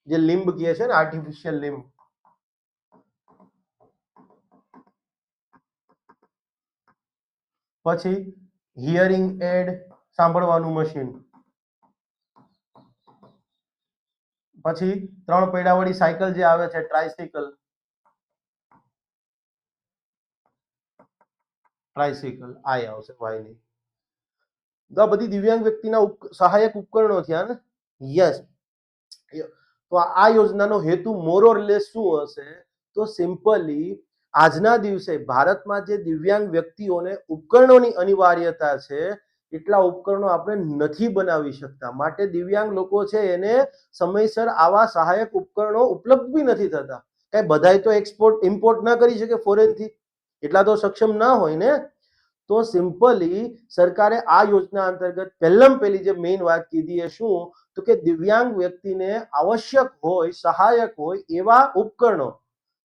જે લિંબ કહે છે ને, આર્ટિફિશિયલ લિંબ, પછી હિયરિંગ એડ, સાંભળવાનું મશીન, પછી 3 પૈડાવાળી સાયકલ જે આવે છે ટ્રાયસિકલ, આ આવશે વાયની. તો આ બધી દિવ્યાંગ વ્યક્તિના સહાયક ઉપકરણો થયા ને. યસ, તો આ યોજનાનો હેતુ મોરઓરલેસ શું હશે? તો સિમ્પલી આજના દિવસે ભારતમાં જે દિવ્યાંગ વ્યક્તિઓને ઉપકરણોની અનિવાર્યતા છે એટલા ઉપકરણો આપણે નથી બનાવી શકતા, માટે દિવ્યાંગ લોકો છે એને સમયસર આવા સહાયક ઉપકરણો ઉપલબ્ધ બી નથી થતા. કઈ બધાય તો ઇમ્પોર્ટ ના કરી શકે ફોરેનથી, એટલા તો સક્ષમ ના હોય ને. તો સિમ્પલી સરકારે આ યોજના અંતર્ગત પહેલી જે મેઇન વાત કીધી એ શું? તો કે દિવ્યાંગ વ્યક્તિને આવશ્યક હોય, સહાયક હોય એવા ઉપકરણો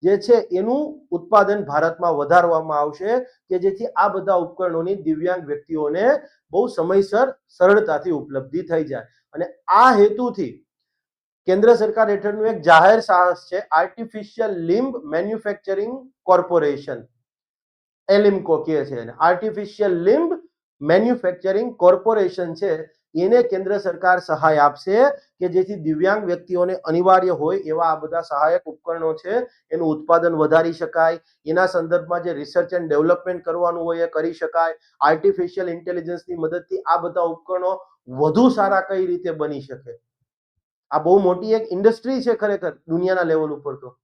જે છે એનું ઉત્પાદન ભારતમાં વધારવામાં આવશે કે જેથી આ બધા ઉપકરણોની દિવ્યાંગ વ્યક્તિઓને બહુ સમયસર સરળતાથી ઉપલબ્ધિ થઈ જાય. અને આ હેતુથી કેન્દ્ર સરકાર હેઠળનું એક જાહેર સાહસ છે artificial limb manufacturing corporation, ALIMCO કહે છે એને. આર્ટિફિશિયલ લિમ્બ મેન્યુફેક્ચરિંગ કોર્પોરેશન છે એને કેન્દ્ર સરકાર સહાય આપશે કે જેથી દિવ્યાંગ વ્યક્તિઓને અનિવાર્ય હોય એવા આ બધા સહાયક ઉપકરણો છે એનું ઉત્પાદન વધારી શકાય, એના સંદર્ભમાં જે રિસર્ચ એન્ડ ડેવલપમેન્ટ કરવાનું હોય એ કરી શકાય, આર્ટિફિશિયલ ઇન્ટેલિજન્સની મદદથી આ બધા ઉપકરણો વધુ સારા કઈ રીતે બની શકે. આ બહુ મોટી એક ઇન્ડસ્ટ્રી છે ખરેખર દુનિયાના લેવલ ઉપર. તો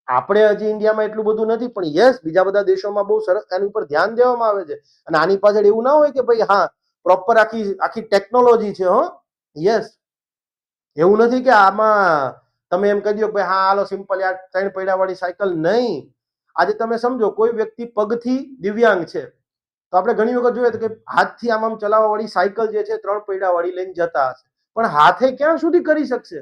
આપણે હજી ઇન્ડિયામાં એટલું બધું નથી, પણ યસ બીજા બધા દેશોમાં બહુ સરસ એની ઉપર ધ્યાન દેવામાં આવે છે. અને આની પાછળ એવું ના હોય કે ભાઈ હા પ્રોપર આખી આખી ટેકનોલોજી છે. યસ, એવું નથી કે આમાં તમે એમ કહી દો કે હા હાલો સિમ્પલ યાર 3 પૈડા વાળી સાયકલ નહીં. આજે તમે સમજો કોઈ વ્યક્તિ પગથી દિવ્યાંગ છે તો આપણે ઘણી વખત જોઈએ કે હાથથી આમ આમ ચલાવવા વાળી સાયકલ જે છે 3 પૈડા વાળી લઈને જતા હશે, પણ હાથે ક્યાં સુધી કરી શકશે?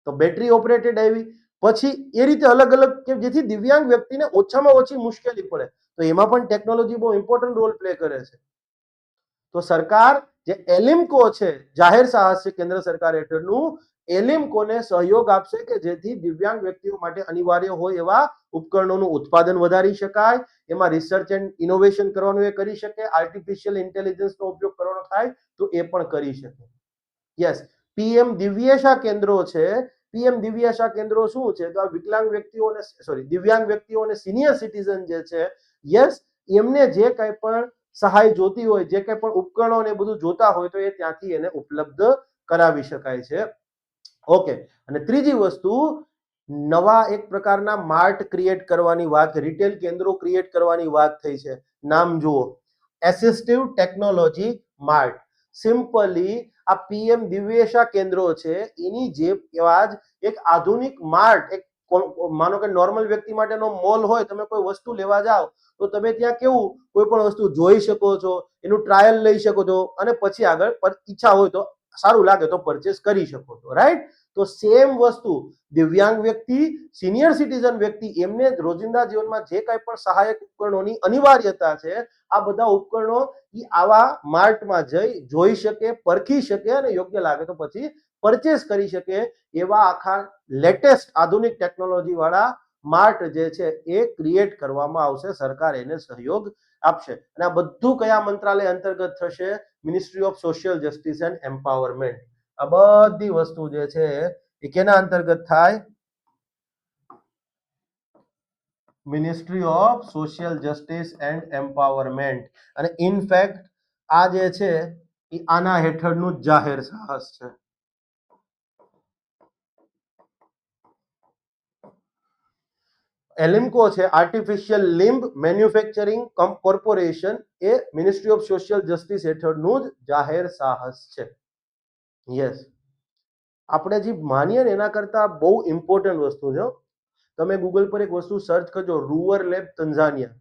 તો બેટરી ઓપરેટેડ આવી, પછી એ રીતે અલગ અલગ કે જેથી દિવ્યાંગ વ્યક્તિને ઓછામાં ઓછી મુશ્કેલી પડે. તો એમાં પણ ટેકનોલોજી બહુ ઇમ્પોર્ટન્ટ રોલ પ્લે કરે છે. તો સરકાર જે એલિમ્કો છે, જાહેર સાહસ છે કેન્દ્ર સરકાર હેઠળનું, એલિમ્કોને સહયોગ આપશે કે જેથી દિવ્યાંગ વ્યક્તિઓ માટે અનિવાર્ય હોય એવા ઉપકરણોનું ઉત્પાદન વધારી શકાય, એમાં રિસર્ચ એન્ડ ઇનોવેશન કરવાનું એ કરી શકે, આર્ટિફિશિયલ ઇન્ટેલિજન્સનો ઉપયોગ કરવાનો થાય તો એ પણ કરી શકે. યસ, પીએમ દિવ્યેશા કેન્દ્રો છે. પીએમ દિવ્યેશા કેન્દ્રો શું છે? તો આ વિકલાંગ વ્યક્તિઓને દિવ્યાંગ વ્યક્તિઓ અને સિનિયર સિટીઝન જે છે, યસ, એમને જે કંઈ પણ સહાય જોતી હોય, જે કંઈ પણ ઉપકરણો ને બધું જોતા હોય તો એ ત્યાંથી એને ઉપલબ્ધ કરાવી શકાય છે. ઓકે, અને ત્રીજી વસ્તુ, નવા એક પ્રકારના માર્ટ ક્રિએટ કરવાની વાત, રિટેલ કેન્દ્રો ક્રિએટ કરવાની વાત થઈ છે. નામ જુઓ, એસિસ્ટિવ ટેકનોલોજી માર્ટ. સિમ્પલી આ પીએમ દિવ્યેશા કેન્દ્રો છે એની જે એવા જ એક આધુનિક માર્ટ, એક માનો કે નોર્મલ વ્યક્તિ માટેનો મોલ હોય, તમે કોઈ વસ્તુ લેવા જાઓ તો તમે ત્યાં કેવું કોઈ પણ વસ્તુ જોઈ શકો છો, એનું ટ્રાયલ લઈ શકો છો અને પછી આગળ ઈચ્છા હોય તો સારું લાગે તો પરચેસ કરી શકો છો. રાઈટ? તો સેમ વસ્તુ દિવ્યાંગ વ્યક્તિ, સિનિયર સિટીઝન વ્યક્તિ, એમને રોજિંદા જીવનમાં જે કાંઈ પણ સહાયક ઉપકરણોની અનિવાર્યતા છે, આ બધા ઉપકરણો આવા માર્ટમાં જઈ જોઈ શકે, પરખી શકે અને યોગ્ય લાગે તો પછી પરચેસ કરી શકે. એવા આખા લેટેસ્ટ આધુનિક ટેકનોલોજી વાળા માર્ટ જે છે એ ક્રિએટ કરવામાં આવશે. સરકાર એને સહયોગ આપશે. અને આ બધું કયા મંત્રાલય અંતર્ગત થશે? Ministry of social justice and empowerment. આ બધી વસ્તુ જે છે એ કેના અંતર્ગત થાય? Ministry of social justice and empowerment. અને ઇનફેક્ટ આ જે છે એ આના હેઠળનું જ જાહેર સાહસ છે. એલિમ્કો છે, artificial limb manufacturing corporation, a ministry of social justice હેઠળનું જ જાહેર સાહસ છે. યસ, આપણે જે માનીએ ને એના કરતા બહુ ઇમ્પોર્ટન્ટ વસ્તુ છે. તમે ગૂગલ પર એક વસ્તુ સર્ચ કરજો, રૂવર લેબ તંઝાનિયા.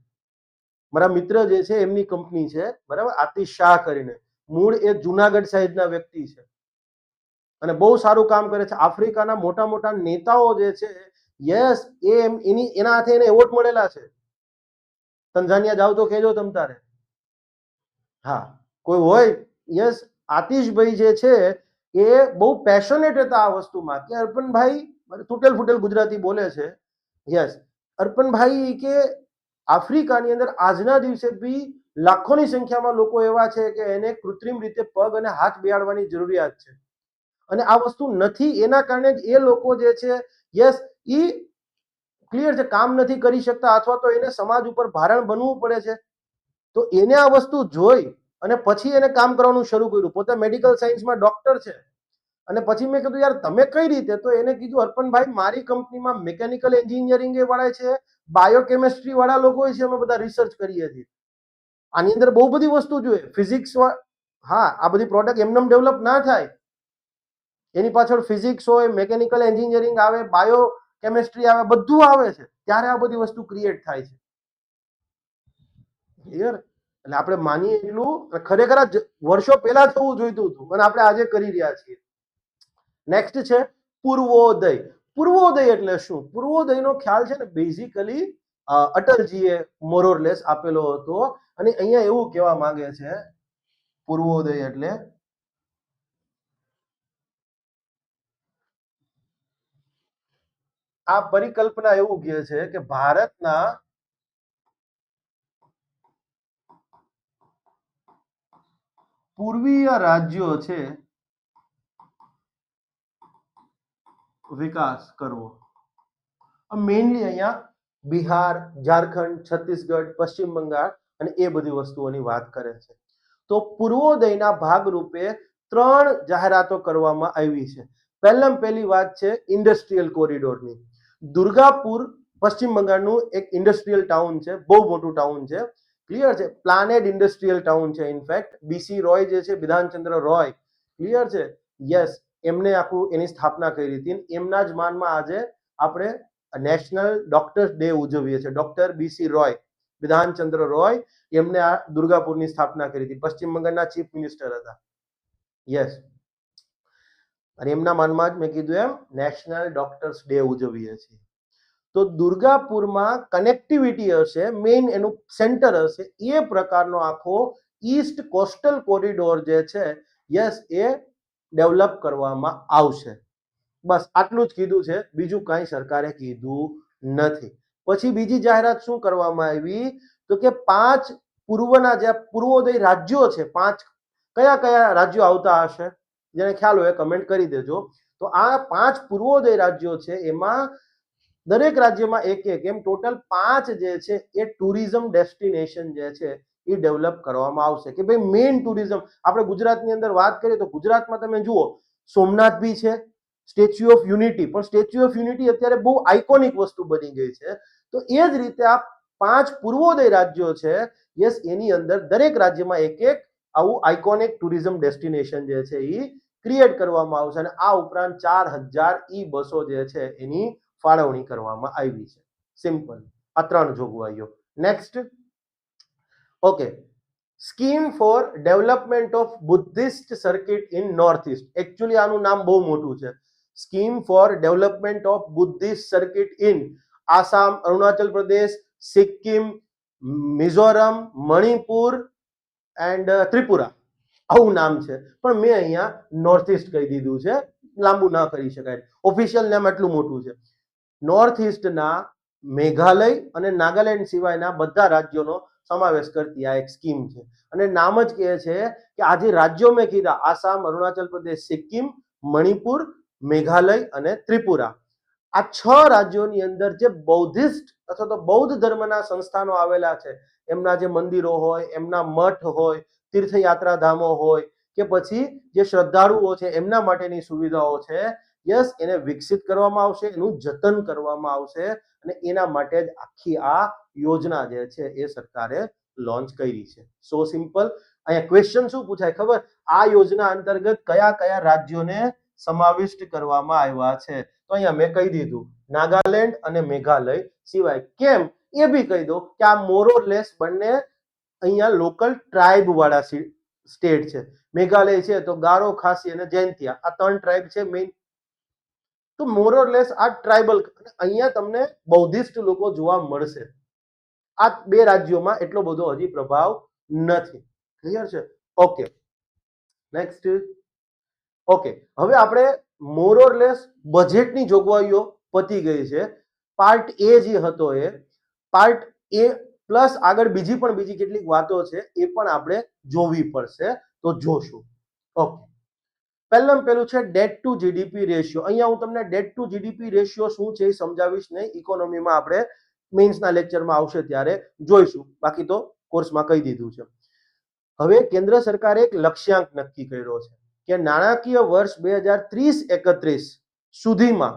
મારા મિત્ર જે છે એમની કંપની છે, બરાબર, આતિશ શાહ કરીને. મૂળ એ જુનાગઢ સાઈડના વ્યક્તિ છે અને બહુ સારું કામ કરે છે. આફ્રિકાના મોટા મોટા નેતાઓ જે છે, યસ, એના હાથે એને એવોર્ડ મળેલા છે. તંઝાનિયા જાવ તો કહેજો તમ તારે. હા, કોઈ હોય, યસ, આતિશભાઈ જે છે એ બહુ પેશનેટ હતા આ વસ્તુમાં કે અર્પણભાઈ, તૂટેલ ફૂટેલ ગુજરાતી બોલે છે. યસ, અર્પણભાઈ કે આફ્રિકાની અંદર આજના દિવસે બી લાખોની સંખ્યામાં લોકો એવા છે કે એને કૃત્રિમ રીતે પગ અને હાથ બેહાડવાની જરૂરિયાત છે. અને આ વસ્તુ નથી, એના કારણે જ એ લોકો જે છે, યસ, ઈ ક્લિયર છે, કામ નથી કરી શકતા અથવા તો એને સમાજ ઉપર ભારણ બનવું પડે છે. તો એને આ વસ્તુ જોઈ અને પછી એને કામ કરવાનું શરૂ કર્યું. પોતે મેડિકલ સાયન્સમાં ડોક્ટર છે. અને પછી મેં કીધું યાર તમે કઈ રીતે? તો એને કીધું અર્પણભાઈ મારી કંપનીમાં મિકેનિકલ એન્જિનિયરિંગ વાળા છે, બાયોકેમિસ્ટ્રી વાળા લોકો છે, અમે બધા રિસર્ચ કરીએ છીએ. આની અંદર બહુ બધી વસ્તુ જોઈએ, ફિઝિક્સ. હા, આ બધી પ્રોડક્ટ એમનેમ ડેવલપ ના થાય. એની પાછળ ફિઝિક્સ હોય, મેકેનિકલ એન્જિનિયરિંગ આવે, બાયો કેમિસ્ટ્રી આવે, બધું આવે છે, ત્યારે આ બધી વસ્તુ ક્રિએટ થાય છે. ક્લિયર? એટલે આપણે માનીએ એટલું ખરેખર વર્ષો પહેલા થવું જોઈતું હતું અને આપણે આજે કરી રહ્યા છીએ. નેક્સ્ટ છે પૂર્વોદય. પૂર્વોદય એટલે શું? પૂર્વોદયનો ખ્યાલ છે ને બેઝિકલી અટલજીએ મોરોરલેસ આપેલો હતો. અને અહીંયા એવું કહેવા માંગે છે પૂર્વોદય એટલે આ પરિકલ્પના એવું કહે છે કે ભારતના પૂર્વીય રાજ્યો છે વિકાસ કરવો. મેઇનલી અહીંયા બિહાર, ઝારખંડ, છત્તીસગઢ, પશ્ચિમ બંગાળ અને એ બધી વસ્તુઓની વાત કરે છે. તો પૂર્વોદયના ભાગરૂપે 3 જાહેરાતો કરવામાં આવી છે. પહેલી વાત છે ઇન્ડસ્ટ્રીયલ કોરિડોરની. દુર્ગાપુર પશ્ચિમ બંગાળનું એક ઇન્ડસ્ટ્રીયલ ટાઉન છે, બહુ મોટું ટાઉન છે, ક્લિયર છે, પ્લાનેડ ઇન્ડસ્ટ્રીયલ ટાઉન છે. ઇનફેક્ટ બીસી રોય જે છે, બિધાનચંદ્ર રોય, ક્લિયર છે, યસ, એમને આખું એની સ્થાપના કરી હતી. એમના જ માનમાં આજે આપણે નેશનલ ડોક્ટર્સ ડે ઉજવીએ છીએ. ડોક્ટર બીસી રોય, બિધાનચંદ્ર રોય, એમને આ દુર્ગાપુરની સ્થાપના કરી હતી. પશ્ચિમ બંગાળના ચીફ મિનિસ્ટર હતા. યસ, અને એમના માનમાં જ મેં કીધું એમ નેશનલ ડોક્ટર્સ ડે ઉજવીએ છીએ. તો દુર્ગાપુરમાં કનેક્ટિવિટી હશે, મેઇન એનું સેન્ટર હશે, એ પ્રકારનો આખો ઈસ્ટ કોસ્ટલ કોરિડોર જે છે, યસ, એ ડેવલપ કરવામાં આવશે. બસ આટલું જ કીધું છે, બીજું કાંઈ સરકારે કીધું નથી. પછી બીજી જાહેરાત શું કરવામાં આવી? તો કે 5 પૂર્વના જે પૂર્વોદય રાજ્યો છે, 5 કયા કયા રાજ્યો આવતા હશે? જેને ખ્યાલ હોય કમેન્ટ કરી દેજો. તો આ 5 પૂર્વોદય રાજ્યો છે, એમાં દરેક રાજ્યમાં એક એક એમ ટોટલ 5 જે છે એ ટુરિઝમ ડેસ્ટિનેશન જે છે એ ડેવલપ કરવામાં આવશે. કે ભાઈ મેઇન ટુરિઝમ આપણે ગુજરાતની અંદર વાત કરીએ તો ગુજરાતમાં તમે જુઓ સોમનાથ બી છે, સ્ટેચ્યુ ઓફ યુનિટી, પણ સ્ટેચ્યુ ઓફ યુનિટી અત્યારે બહુ આઇકોનિક વસ્તુ બની ગઈ છે. તો એ જ રીતે આ 5 પૂર્વોદય રાજ્યો છે, યસ, એની અંદર દરેક રાજ્યમાં એક એક આવું આઇકોનિક ટુરિઝમ ડેસ્ટિનેશન જે છે એ ક્રિએટ કરવામાં આવશે. અને આ ઉપરાંત 4000 ઈ બસો જે છે એની ફાળવણી કરવામાં આવી છે. સિમ્પલ, આ 3 જોગવાઈઓ. Next, okay, scheme for development of Buddhist circuit in north east. Actually આનું નામ બહુ મોટું છે. Scheme for development of Buddhist circuit in Assam, Arunachal Pradesh, Sikkim, Mizoram, Manipur and Tripura. આવું નામ છે, પણ મેં અહીંયા નોર્થ ઇસ્ટ કહી દીધું છે, લાંબુ ના કરી શકાય. ઓફિશિયલ નામ એટલું મોટું છે. નોર્થ ઇસ્ટના મેઘાલય અને નાગાલેન્ડ સિવાયના બધા રાજ્યોનો સમાવેશ કરતી આ એક સ્કીમ છે. અને નામ જ કહે છે કે આ જે રાજ્યો મેં કીધા, આસામ, અરુણાચલ પ્રદેશ, સિક્કિમ, મણિપુર, મેઘાલય અને ત્રિપુરા, આ 6 રાજ્યોની અંદર જે બૌદ્ધિસ્ટ અથવા તો બૌદ્ધ ધર્મના સંસ્થાનો આવેલા છે, એમના જે મંદિરો હોય, એમના મઠ હોય, તીર્થયાત્રા ધામો હોય, કે પછી જે શ્રદ્ધાળુઓ છે એમના માટેની સુવિધાઓ છે, યસ, એને વિકસિત કરવામાં આવશે, એનું જતન કરવામાં આવશે. અને એના માટે જ આખી આ યોજના જે છે એ સરકારે લોન્ચ કરી છે. So simple. અહીંયા ક્વેશ્ચન શું પૂછાય ખબર? આ યોજના અંતર્ગત કયા કયા રાજ્યોને સમાવિષ્ટ કરવામાં આવ્યા છે? તો અહીંયા મેં કહી દીધું નાગાલેન્ડ અને મેઘાલય સિવાય. કેમ એ બી કહી દો કે આ મોરોલેસ બંને અહીંયા લોકલ ટ્રાઇબ વાળા સ્ટેટ છે. મેઘાલય છે તો ગારો, ખાસી અને જૈનતિયા, આ 3 ટ્રાઇબ છે મેઇન. તો મોરોલેસ આ ટ્રાઇબલ, અહીંયા તમને બૌદ્ધિસ્ટ લોકો જોવા મળશે. આ 2 રાજ્યોમાં એટલો બધો હજી પ્રભાવ નથી. ક્લિયર છે? Okay, next. ઓકે, હવે આપણે મોરોલેસ બજેટની જોગવાઈઓ પતી ગઈ છે. પાર્ટ એ જે હતો એ પાર્ટ એ પ્લસ આગળ બીજી કેટલીક વાતો છે એ પણ આપણે જોવી પડશે, તો જોશું. ઓકે, પહેલું છે ડેટ ટુ જીડીપી રેશિયો. અહીંયા હું તમને ડેટ ટુ જીડીપી રેશિયો શું છે એ સમજાવીશ નહીં, ઇકોનોમીમાં આપણે મેઇન્સના લેક્ચરમાં આવશે ત્યારે જોઈશું, બાકી તો કોર્સમાં કહી દીધું છે. હવે કેન્દ્ર સરકારે એક લક્ષ્યાંક નક્કી કર્યો છે કે નાણાકીય વર્ષ 2030-31 સુધીમાં,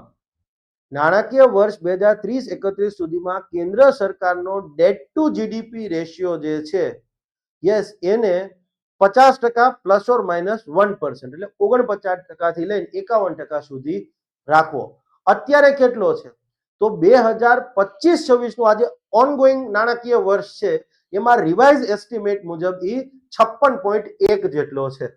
નાણાકીય વર્ષ 2030-31 સુધીમાં કેન્દ્ર સરકારનો ડેટ ટુ જીડીપી રેશિયો જે છે, યસ, એને 50% પ્લસ ઓર માઇનસ 1%, એટલે 49% થી લઈને 51% સુધી રાખવો. અત્યારે કેટલો છે? તો 2025-26 નું આજે ઓનગોઈંગ નાણાકીય વર્ષ છે, એમાં રિવાઇઝ એસ્ટિમેટ મુજબ ઈ 56.1 જેટલો છે.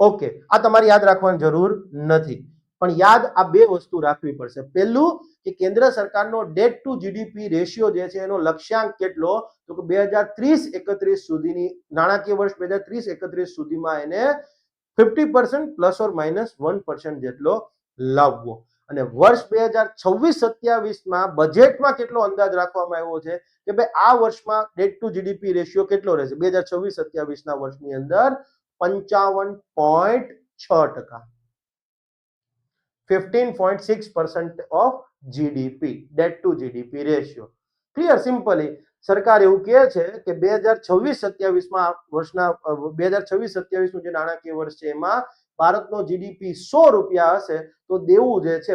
ઓકે, આ તમારે યાદ રાખવાની જરૂર નથી, પણ યાદ આ 2 વસ્તુ રાખવી પડશે. પહેલું કે કેન્દ્ર સરકારનો ડેટ ટુ જીડીપી રેશિયો જે છે એનો લક્ષ્યાંક કેટલો? તો કે 2030-31 સુધીની નાણાકીય વર્ષ 2030-31 સુધીમાં એને 50% પ્લસ ઓર માઇનસ 1% જેટલો લાવવો. અને વર્ષ 2026-27 માં બજેટમાં કેટલો અંદાજ રાખવામાં આવ્યો છે કે ભાઈ આ વર્ષમાં ડેટ ટુ જીડીપી રેશિયો કેટલો રહેશે 2026-27 ના વર્ષની અંદર? 55.6%, 15.6% ઓફ GDP, debt to GDP ratio. Clear? Simply સરકાર એવું કહે છે કે 2026-27 વર્ષના 2026-27 જે નાણાકીય વર્ષ છે એમાં ભારતનો જીડીપી 100 રૂપિયા હશે તો દેવું જે છે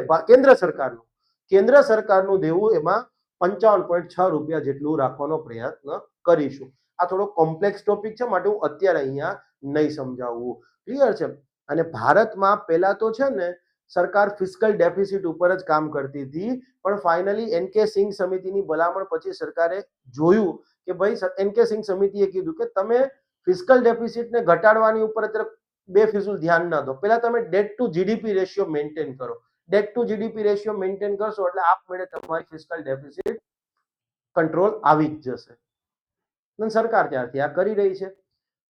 કેન્દ્ર સરકારનું દેવું એમાં 55.6 રૂપિયા જેટલું રાખવાનો પ્રયત્ન કરીશું. આ થોડો કોમ્પ્લેક્સ ટોપિક છે માટે હું અત્યારે અહીંયા નહીં સમજાવું. ક્લિયર છે? અને ભારતમાં પહેલા તો છે ને સરકાર ફિસ્કલ ડેફિસિટ ઉપર જ કામ કરતી હતી, પણ ફાઇનલી એનકે સિંઘ સમિતિની ભલામણ પછી સરકારે જોયું કે ભાઈ એનકે સિંઘ સમિતિએ કીધું કે તમે ફિસ્કલ ડેફિસિટને ઘટાડવાની ઉપર અત્યારે બેફિઝુલ ધ્યાન ના દો. પહેલા તમે debt to GDP ratio maintain કરો. Debt to GDP ratio maintain કરશો એટલે આપમેળે તમારી ફિસ્કલ ડેફિસિટ કંટ્રોલ આવી જ જશે. સરકાર ત્યારથી આ કરી રહી છે.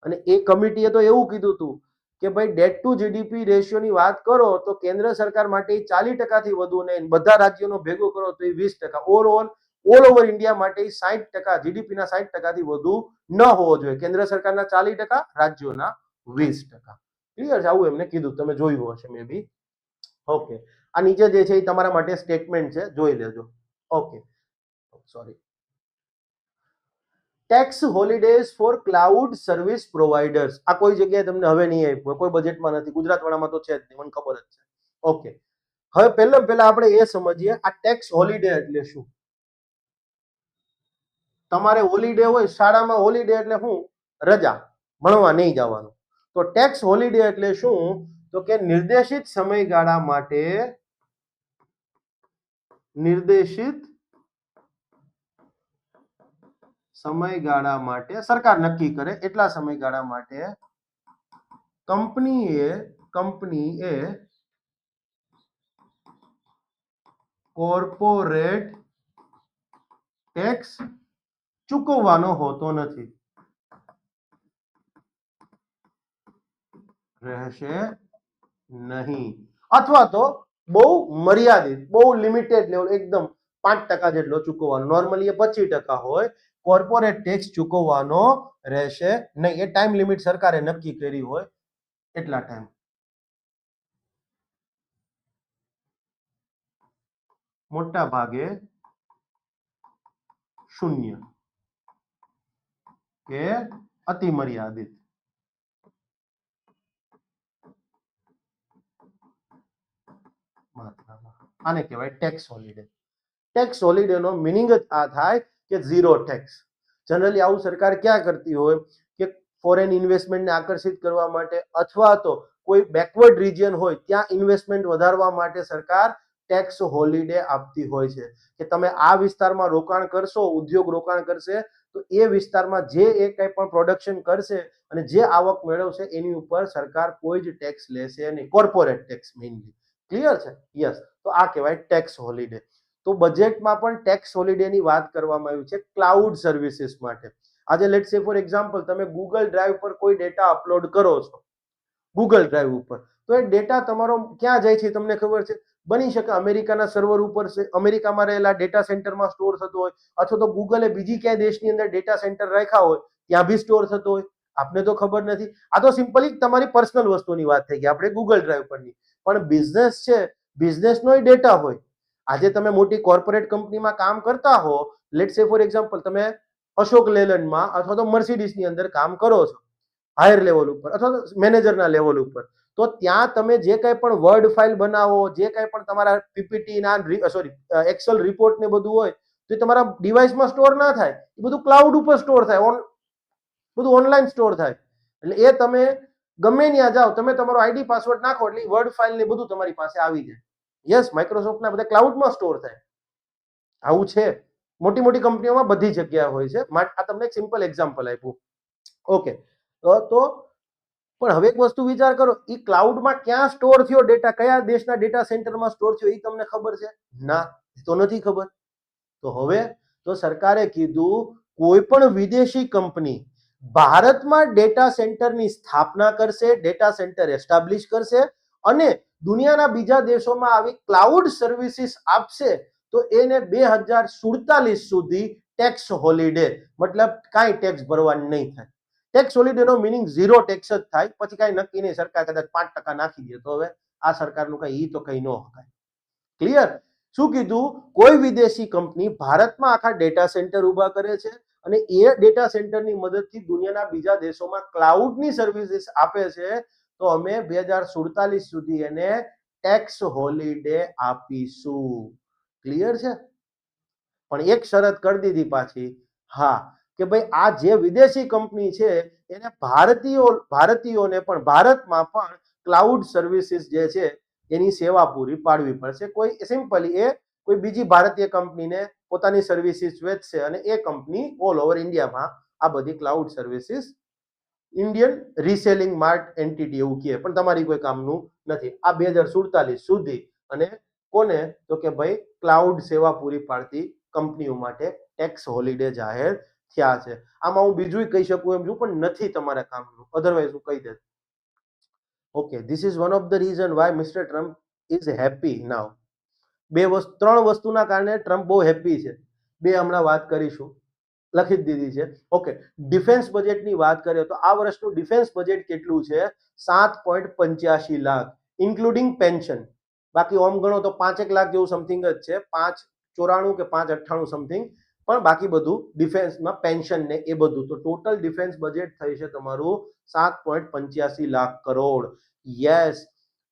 અને એ કમિટીએ તો એવું કીધું હતું કે ભાઈ ડેટ ટુ જીડીપી રેશિયોની વાત કરો તો કેન્દ્ર સરકાર માટે 40% વધુ ને બધા રાજ્યોનો ભેગો કરો તો એ 20%. ઓલ ઓવર ઇન્ડિયા માટે 60%, જીડીપીના 60%થી વધુ ન હોવો જોઈએ. કેન્દ્ર સરકારના 40%, રાજ્યોના 20%. ક્લિયર છે? આવું એમને કીધું, તમે જોયું હશે મે બી. ઓકે, આ નીચે જે છે એ તમારા માટે સ્ટેટમેન્ટ છે, જોઈ લેજો. Okay, sorry. Tax holidays for cloud service providers. આ કોઈ જગ્યાએ તમને હવે નહીં આપ્યું, કોઈ બજેટમાં નથી, ગુજરાતવાળામાં તો છે જ નહીં, મને ખબર જ છે. ઓકે, હવે પહેલા આપણે એ સમજીએ આ ટેક્સ હોલિડે એટલે શું. તમારે હોલિડે હોય શાળામાં, હોલિડે એટલે શું? રજા, ભણવા નહીં જવાનું. તો ટેક્સ હોલિડે એટલે શું? તો કે નિર્દેશિત સમયગાળા માટે સરકાર નક્કી કરે એટલા સમયગાળા માટે કંપનીએ કોર્પોરેટ ટેક્સ ચૂકવવાનો હોતો નથી. રહેશે નહીં, અથવા તો બહુ મર્યાદિત, બહુ લિમિટેડ લેવલ, એકદમ 5% જેટલો ચૂકવવાનો. નોર્મલી એ 25% હોય. કોર્પોરેટ ટેક્સ ચૂકવવાનો રહેશે નહીં. એ ટાઈમ લિમિટ સરકારે નક્કી કરી હોય એટલા ટાઈમ. મોટા ભાગે 0 કે અતિ મર્યાદિત. આને કહેવાય ટેક્સ હોલિડે. ટેક્સ હોલિડેનો મિનિંગ જ આ થાય કે ઝીરો ટેક્સ. જનરલી આવું સરકાર ક્યાં કરતી હોય કે ફોરેન ઇન્વેસ્ટમેન્ટને આકર્ષિત કરવા માટે અથવા તો કોઈ બેકવર્ડ રિજિયન હોય ત્યાં ઇન્વેસ્ટમેન્ટ વધારવા માટે સરકાર ટેક્સ હોલિડે આપતી હોય છે કે તમે આ વિસ્તારમાં રોકાણ કરશો, ઉદ્યોગ રોકાણ કરશે તો એ વિસ્તારમાં જે એ કંઈ પણ પ્રોડક્શન કરશે અને જે આવક મેળવશે એની ઉપર સરકાર કોઈ જ ટેક્સ લેશે નહીં. Corporate tax mainly. ક્લિયર છે? યસ. તો આ કહેવાય ટેક્સ હોલિડે. તો બજેટમાં પણ ટેક્સ હોલિડેની વાત કરવામાં આવી છે ક્લાઉડ સર્વિસીસ માટે. આજે લેટ્સ સે ફોર એક્ઝામ્પલ તમે ગૂગલ ડ્રાઈવ પર કોઈ ડેટા અપલોડ કરો છો, ગૂગલ ડ્રાઈવ ઉપર, તો એ ડેટા તમારો ક્યાં જાય છે તમને ખબર છે? બની શકે અમેરિકાના સર્વર ઉપર છે, અમેરિકામાં રહેલા ડેટા સેન્ટરમાં સ્ટોર થતો હોય, અથવા તો ગૂગલે બીજી ક્યાંય દેશની અંદર ડેટા સેન્ટર રાખ્યા હોય ત્યાં બી સ્ટોર થતો હોય. આપને તો ખબર નથી. આ તો સિમ્પલી તમારી પર્સનલ વસ્તુની વાત થઈ ગઈ આપણે ગૂગલ ડ્રાઈવ પરની. પણ બિઝનેસ છે, બિઝનેસનો ડેટા હોય. આજે તમે મોટી કોર્પોરેટ કંપનીમાં કામ કરતા હો, લેટ્સ સે ફોર એક્ઝામ્પલ તમે અશોક લેલન્ડમાં અથવા તો મર્સિડીઝની અંદર કામ કરો છો હાયર લેવલ ઉપર અથવા તો મેનેજરના લેવલ ઉપર, તો ત્યાં તમે જે કંઈ પણ વર્ડ ફાઇલ બનાવો, જે કંઈ પણ તમારા પીપીટી એક્સેલ રિપોર્ટ ને બધું હોય તો એ તમારા ડિવાઇસમાં સ્ટોર ના થાય, એ બધું ક્લાઉડ ઉપર સ્ટોર થાય, બધું ઓનલાઈન સ્ટોર થાય. એટલે એ તમે ગમે ત્યાં જાઓ, તમે તમારો આઈડી પાસવર્ડ નાખો એટલે વર્ડ ફાઇલ ને બધું તમારી પાસે આવી જાય. યસ, માઇક્રોસોફ્ટના બધા ક્લાઉડમાં સ્ટોર થાય. આવું છે, મોટી મોટી કંપનીઓમાં બધી જગ્યા હોય છે. આ તમને એક સિમ્પલ એક્ઝામ્પલ આપ્યું. ઓકે, તો પણ હવે એક વસ્તુ વિચાર કરો, એ ક્લાઉડમાં ક્યાં સ્ટોર થયો ડેટા, કયા દેશના ડેટા સેન્ટરમાં સ્ટોર થયો એ તમને ખબર છે? ના, તો નથી ખબર. તો હવે તો સરકારે કીધું કોઈ પણ વિદેશી કંપની ભારતમાં ડેટા સેન્ટરની સ્થાપના કરશે, ડેટા સેન્ટર એસ્ટાબ્લિશ કરશે અને દુનિયાના બીજા દેશોમાં આવી ક્લાઉડ સર્વિસીસ આપશે તો એને 2047 સુધી ટેક્સ હોલિડે, મતલબ કાંઈ ટેક્સ ભરવાની નહીં થાય. Tax holiday no meaning zero tax જ થાય, પછી કઈ નક્કી નહીં, સરકાર કદાચ 5% નાખી દે તો હવે આ સરકારનું કઈ ઈ તો કઈ ન હકાય. ક્લિયર? શું કીધું? કોઈ વિદેશી કંપની ભારતમાં આખા ડેટા સેન્ટર ઉભા કરે છે અને એ ડેટા સેન્ટરની મદદથી દુનિયાના બીજા દેશોમાં ક્લાઉડની સર્વિસીસ આપે છે, તો અમે 2047 સુધી એને ટેક્સ હોલિડે આપીશું. ક્લિયર છે? પણ એક શરત કરી દીધી પાછી, હા, કે ભાઈ આ જે વિદેશી કંપની છે એને ભારતીયોને પણ ભારતમાં પણ ક્લાઉડ સર્વિસીસ જે છે એની સેવા પૂરી પાડવી પડશે. કોઈ સિમ્પલી એ કોઈ બીજી ભારતીય કંપનીને પોતાની સર્વિસીસ વેચશે અને એ કંપની ઓલ ઓવર ઇન્ડિયામાં આ બધી cloud services Indian reselling Mart entity એવું કહે, પણ તમારી કોઈ કામનું નથી. આ 2047 સુધી અને કોને? તો કે ભાઈ ક્લાઉડ સેવા પૂરી પાડતી કંપનીઓ માટે ટેક્સ હોલિડે જાહેર થયા છે. આમાં હું બીજું કહી શકું એમ છું, પણ નથી તમારા કામનું, અધરવાઇઝ હું કહી દે. Okay, this is one of the reason why mister Trump is happy now. ત્રણ વસ્તુના કારણે ટ્રમ્પ બહુ હેપી છે. બે હમણાં વાત કરીશું, લખી જ દીધી છે. ઓકે, ડિફેન્સ બજેટની વાત કરીએ તો આ વર્ષનું ડિફેન્સ બજેટ કેટલું છે? 7.85 લાખ ઇન્ક્લુડિંગ પેન્શન. બાકી ઓમ ગણો તો 5 લાખ જેવું સમથિંગ જ છે, 594 કે 598 સમથિંગ, પણ બાકી બધું ડિફેન્સમાં પેન્શન ને એ બધું, તો ટોટલ ડિફેન્સ બજેટ થઈ છે તમારું 7.85 લાખ કરોડ. યસ,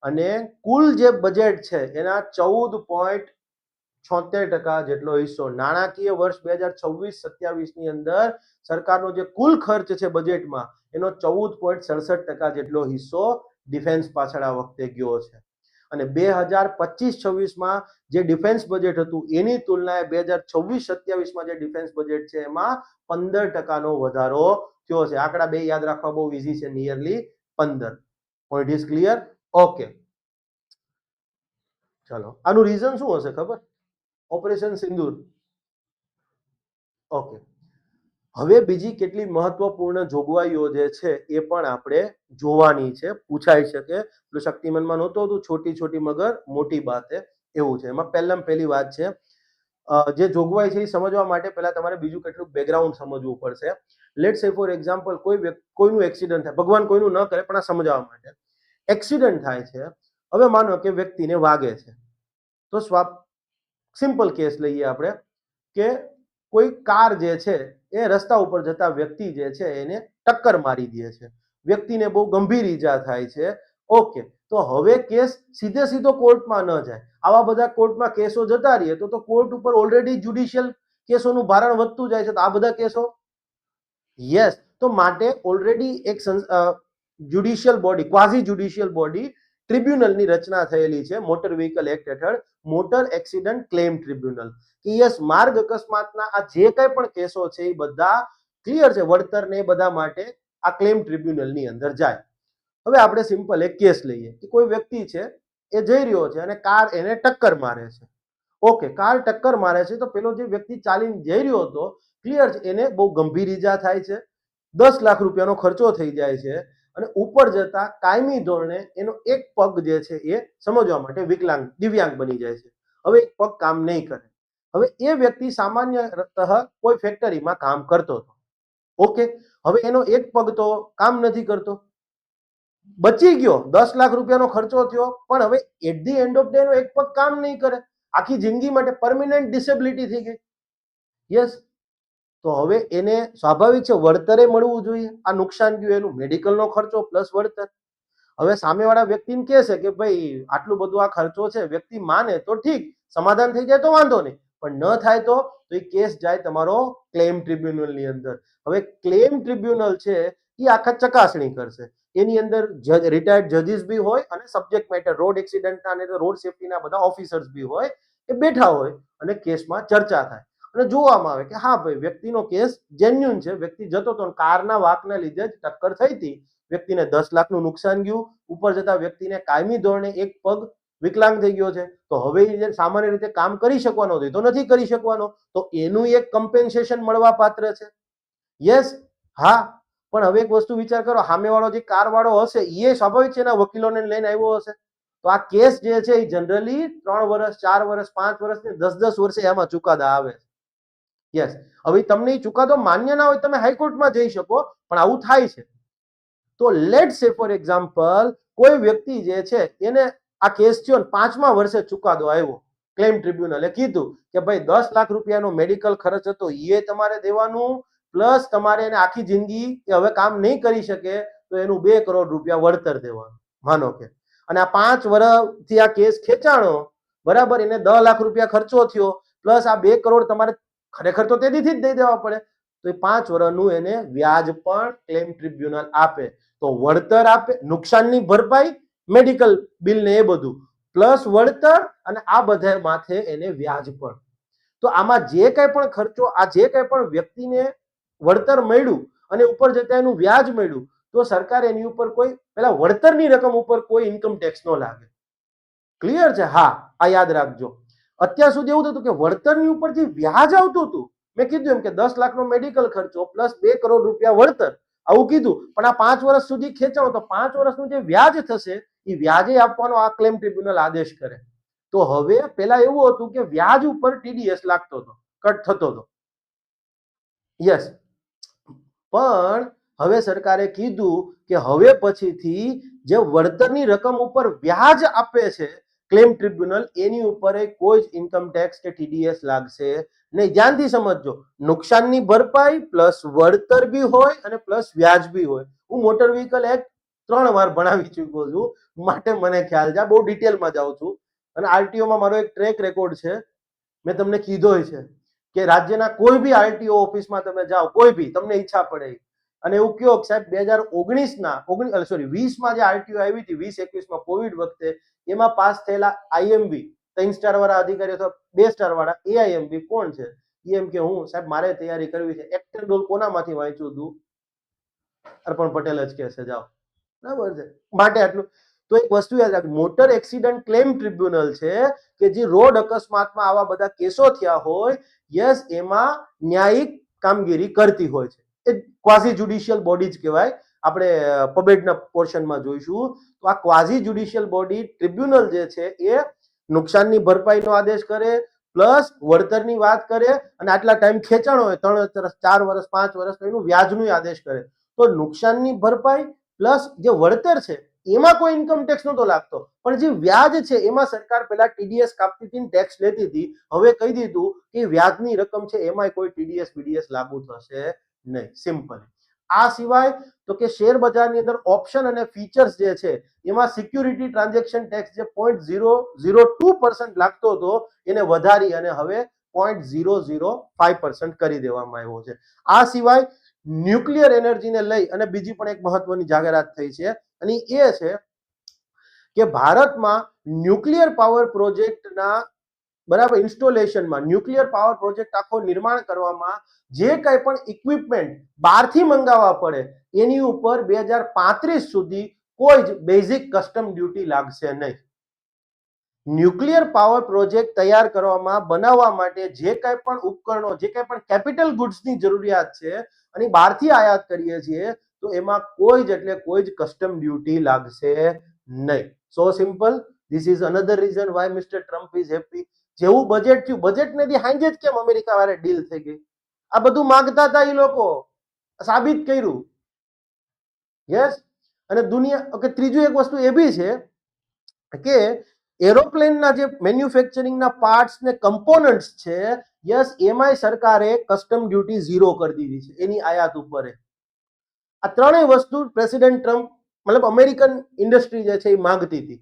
અને કુલ જે બજેટ છે એના 14.76% જેટલો હિસ્સો નાણાકીય વર્ષ 2026-27 ની અંદર સરકારનો જે કુલ ખર્ચ છે બજેટમાં એનો 14.67% જેટલો હિસ્સો ડિફેન્સ પાછળ આ વખતે ગયો છે. અને 2025-26માં જે ડિફેન્સ બજેટ હતું એની તુલનાએ 2026-27માં જે ડિફેન્સ બજેટ છે એમાં 15%નો વધારો થયો છે. આંકડા બે યાદ રાખવા બહુ ઈઝી છે, nearly 15. Point is clear? Okay, ચલો, આનું રીઝન શું હશે ખબર? ઓપરેશન સિંદૂર. ઓકે, હવે બીજી કેટલી મહત્વપૂર્ણ જોગવાઈઓ જે છે એ પણ આપણે જોવાની છે, પૂછાઈ શકે. શક્તિમાનમાં નહોતું હતું છોટી છોટી મગર મોટી બાત હે, એવું છે. એમાં પહેલી વાત છે, જે જોગવાઈ છે એ સમજવા માટે પહેલા તમારે બીજું કેટલું બેકગ્રાઉન્ડ સમજવું પડશે. લેટ્સ સે ફોર એક્ઝામ્પલ કોઈનું એક્સિડન્ટ થાય, ભગવાન કોઈનું ન કરે પણ આ સમજાવવા માટે, એક્સિડન્ટ થાય છે. હવે માનો કે વ્યક્તિને વાગે છે, તો સિમ્પલ કેસ લઈએ આપણે કે કોઈ કાર જે છે એ રસ્તા ઉપર જતા વ્યક્તિ જે છે એને ટક્કર મારી દે છે, વ્યક્તિને બહુ ગંભીર ઈજા થાય છે. ઓકે, તો હવે કેસ સીધો કોર્ટમાં ન જાય. આવા બધા કોર્ટમાં કેસો જતા રહીએ તો કોર્ટ ઉપર ઓલરેડી જ્યુડિશિયલ કેસોનું ભારણ વધતું જાય છે. તો આ બધા કેસો, યસ, તો માટે ઓલરેડી એક જ્યુડિશિયલ બોડી, ક્વાઝી જ્યુડિશિયલ બોડી ટ્રિબ્યુનલની રચના થયેલી છે મોટર વ્હીકલ એક્ટ હેઠળ, motor accident claim tribunal. Yes, માર્ગ અકસ્માતના આ જે કંઈ પણ કેસો છે એ બધા ક્લિયર છે, વળતર ને બધા માટે આ ક્લેમ ટ્રિબ્યુનલની અંદર જાય. હવે આપણે સિમ્પલ એક કેસ લઈએ કે કોઈ વ્યક્તિ છે એ જઈ રહ્યો છે અને કાર એને ટક્કર મારે છે. ઓકે, કાર ટક્કર મારે છે તો પેલો જે વ્યક્તિ ચાલીને જઈ રહ્યો હતો, ક્લિયર છે, એને બહુ ગંભીર ઈજા થાય છે, 10 લાખ રૂપિયાનો ખર્ચો થઈ જાય છે અને ઉપર જતા કાયમી ધોરણે એનો એક પગ જે છે એ સમજવા માટે દિવ્યાંગ બની જાય છે. હવે એક પગ કામ નહીં કરે. હવે એ વ્યક્તિ સામાન્યતઃ કોઈ ફેક્ટરીમાં કામ કરતો હતો. ઓકે, હવે એનો એક પગ તો કામ નથી કરતો, બચી ગયો, 10 લાખ રૂપિયાનો ખર્ચો થયો, પણ હવે at the end of day એનો એક પગ કામ નહીં કરે, આખી જિંદગી માટે પરમેનન્ટ ડિસેબિલિટી થઈ ગઈ. યસ, તો હવે એને સ્વાભાવિક છે વળતરે મળવું જોઈએ. આ નુકસાન ગયું એનું મેડિકલનો ખર્ચો પ્લસ વળતર. હવે સામેવાળા વ્યક્તિને કહે છે કે ભાઈ આટલું બધું આ ખર્ચો છે, વ્યક્તિ માને તો ઠીક, સમાધાન થઈ જાય તો વાંધો નહીં, પણ ન થાય તો એ કેસ જાય તમારો ક્લેમ ટ્રિબ્યુનલની અંદર. હવે ક્લેમ ટ્રિબ્યુનલ છે એ આખા ચકાસણી કરશે. એની અંદર રિટાયર્ડ જજીસ બી હોય અને સબ્જેક્ટ મેટર રોડ એક્સિડન્ટના અને રોડ સેફટીના બધા ઓફિસર્સ બી હોય, એ બેઠા હોય અને કેસમાં ચર્ચા થાય અને જોવામાં આવે કે હા ભાઈ વ્યક્તિનો કેસ જેન્યુન છે, વ્યક્તિ જતો હતો, કારના વાંકના લીધે જ ટક્કર થઈ હતી, વ્યક્તિને 10 લાખનું નુકસાન ગયું, ઉપર જતા વ્યક્તિને કાયમી ધોરણે એક પગ વિકલાંગ થઈ ગયો છે, તો હવે સામાન્ય રીતે કામ કરી શકવાનો હતો તો નથી કરી શકવાનો, તો એનું એક કમ્પેન્સેશન મળવા પાત્ર છે. યસ, હા, પણ હવે એક વસ્તુ વિચાર કરો, સામેવાળો જે કાર વાળો હશે એ સ્વાભાવિક છે એના વકીલોને લઈને આવ્યો હશે, તો આ કેસ જે છે એ જનરલી 3 વર્ષ, 4 વર્ષ, 5 વર્ષ ને 10-10 વર્ષે એમાં ચુકાદા આવે. યસ, હવે તમને એ ચુકાદો માન્ય ના હોય તમે હાઈકોર્ટમાં જઈ શકો, પણ આવું થાય છે. તો લેટ સે ફોર એક્ઝામ્પલ કોઈ વ્યક્તિ જે છે એને આ કેસ થયો 5મા વર્ષે ચુકાદો આવ્યો, ક્લેમ ટ્રિબ્યુનલે કીધું કે ભાઈ 10 લાખ રૂપિયાનો મેડિકલ ખર્ચ હતો એ તમારે દેવાનું, પ્લસ તમારે એને આખી જિંદગી હવે કામ નહીં કરી શકે તો એનું 2 કરોડ રૂપિયા વળતર દેવાનું, માનો કે. અને આ 5 વર્ષથી આ કેસ ખેંચાણો, બરાબર, એને 10 લાખ રૂપિયા ખર્ચો થયો, પ્લસ આ 2 કરોડ તમારે ખરેખર તો તેથી જ દઈ દેવા પડે, તો એ 5 વર્ષનું એને વ્યાજ પણ ક્લેમ ટ્રિબ્યુનલ આપે. તો વળતર આપે, નુકસાનની ભરપાઈ, મેડિકલ બિલ ને એ બધું, પ્લસ વળતર, અને આ બધા માથે એને વ્યાજ પણ. તો આમાં જે કંઈ પણ ખર્ચો, આ જે કંઈ પણ વ્યક્તિને વળતર મળ્યું અને ઉપર જતા એનું વ્યાજ મળ્યું, તો સરકાર એની ઉપર કોઈ પેલા વળતરની રકમ ઉપર કોઈ ઇન્કમ ટેક્સ ન લાગે. ક્લિયર છે? હા, આ યાદ રાખજો. અત્યાર સુધી એવું થતું કે વળતરની ઉપર જે વ્યાજ આવતું હતું, મેં કીધું એમ કે 10 લાખનો મેડિકલ ખર્ચો પ્લસ 2 કરોડ રૂપિયા વળતર, આવું કીધું, પણ આ 5 વર્ષ સુધી ખેંચાણો તો 5 વર્ષનું જે વ્યાજ થશે એ વ્યાજે આપવાનો આ ક્લેમ ટ્રિબ્યુનલ આદેશ કરે. તો હવે પેલા એવું હતું કે વ્યાજ ઉપર ટીડીએસ લાગતો હતો, કટ થતો હતો. યસ, પણ હવે સરકારે કીધું કે હવે પછીથી જે વળતરની રકમ ઉપર વ્યાજ આપે છે ક્લેમ ટ્રિબ્યુનલ, એની ઉપર કોઈ જ ઇન્કમ ટેક્સ કે ટીડીએસ લાગશે નહીં. ધ્યાનથી સમજજો, નુકસાનની ભરપાઈ પ્લસ વળતર બી હોય અને પ્લસ વ્યાજ બી હોય. હું મોટર વ્હીકલ એક્ટ 3 વાર ભણાવી ચૂક્યો છું, માટે મને ખ્યાલ છે. બહુ ડિટેલમાં જાઉં છું, અને આરટીઓમાં મારો એક ટ્રેક રેકોર્ડ છે, મેં તમને કીધો છે કે રાજ્યના કોઈ બી આરટીઓ ઓફિસમાં તમે જાઓ, કોઈ બી તમને ઈચ્છા પડે અને એવું કયો સાહેબ 2020માં જે આરટીઓ આવી હતી, 2021માં કોવિડ વખતે, એમાં પાસ થયેલા આઈએમબી 3 સ્ટાર વાળા અધિકારી અથવા 2 સ્ટાર વાળા એઆઈએમબી કોણ છે? એમ કે હું સાહેબ મારે તૈયારી કરવી છે. એક્ટર રોલ કોનામાંથી વાંચ્યું હતું? અર્પણ પટેલ જ કહે છે, જાઓ. બરાબર છે, માટે આટલું. તો એક વસ્તુ યાદ રાખ, મોટર એક્સિડન્ટ ક્લેમ ટ્રિબ્યુનલ છે કે જે રોડ અકસ્માતમાં આવા બધા કેસો થયા હોય, યસ, એમાં ન્યાયિક કામગીરી કરતી હોય છે. એ ક્વાઝી જ્યુડિશિયલ બોડી જ કહેવાય. આપણે પબેટના પોર્શનમાં જોઈશું. તો આ ક્વાઝી જ્યુડિશિયલ બોડી ટ્રિબ્યુનલ જે છે એ નુકસાનની ભરપાઈનો આદેશ કરે, પ્લસ વળતરની વાત કરે, અને આટલા ટાઈમ ખેંચાણો હોય 3 વર્ષ, 4 વર્ષ, 5 વર્ષ, એનું વ્યાજનો આદેશ કરે. તો નુકસાનની ભરપાઈ પ્લસ જે વળતર છે એમાં કોઈ ઇન્કમ ટેક્સ નતો લાગતો, પણ જે વ્યાજ છે એમાં સરકાર પેલા ટીડીએસ કાપતી હતી, ટેક્સ લેતી હતી. હવે કહી દીધું કે વ્યાજની રકમ છે એમાં કોઈ ટીડીએસ બીડીએસ લાગુ થશે નહીં. સિમ્પલ. આ સિવાય તો કે શેર બજારની અંદર ઓપ્શન અને ફીચર્સ જે છે એમાં સિક્યુરિટી ટ્રાન્ઝેક્શન ટેક્સ જે 0.002% લાગતો હતો, એને વધારી અને હવે 0.005% કરી દેવામાં આવ્યો છે. આ સિવાય ન્યુક્લિયર એનર્જીને લઈ અને બીજી પણ એક મહત્વની જાહેરાત થઈ છે, અને એ છે કે ભારતમાં ન્યુક્લિયર પાવર પ્રોજેક્ટના, બરાબર, ઇન્સ્ટોલેશનમાં, ન્યુક્લિયર પાવર પ્રોજેક્ટ આખો નિર્માણ કરવામાં જે કંઈ પણ ઇક્વિપમેન્ટ બહારથી મંગાવવા પડે એની ઉપર 2035 સુધી કોઈ જ બેઝિક કસ્ટમ ડ્યુટી લાગશે નહીં. ન્યુક્લિયર પાવર પ્રોજેક્ટ તૈયાર કરવામાં, બનાવવા માટે જે કંઈ પણ ઉપકરણો, જે કંઈ પણ કેપિટલ ગુડ્સની જરૂરિયાત છે અને બહારથી આયાત કરીએ છીએ, તો એમાં કોઈ જ એટલે કોઈ જ કસ્ટમ ડ્યુટી લાગશે નહીં. So simple. This is another reason why mister Trump is happy. જેવું બજેટ થયું, બજેટને દી હાંજે જ કેમ અમેરિકા વાળે ડીલ થઈ ગઈ? આ બધું માંગતા હતા એ લોકો, સાબિત કર્યું. યસ. અને દુનિયા, ઓકે, ત્રીજું એક વસ્તુ એ બી છે કે એરોપ્લેનના જે મેન્યુફેક્ચરિંગના પાર્ટ્સ ને કમ્પોનન્ટ્સ છે, યસ, એમાંય સરકારે કસ્ટમ ડ્યુટી 0 કરી દીધી છે એની આયાત ઉપર. આ ત્રણેય વસ્તુ પ્રેસિડેન્ટ ટ્રમ્પ, મતલબ અમેરિકન ઇન્ડસ્ટ્રી જે છે એ માંગતી હતી.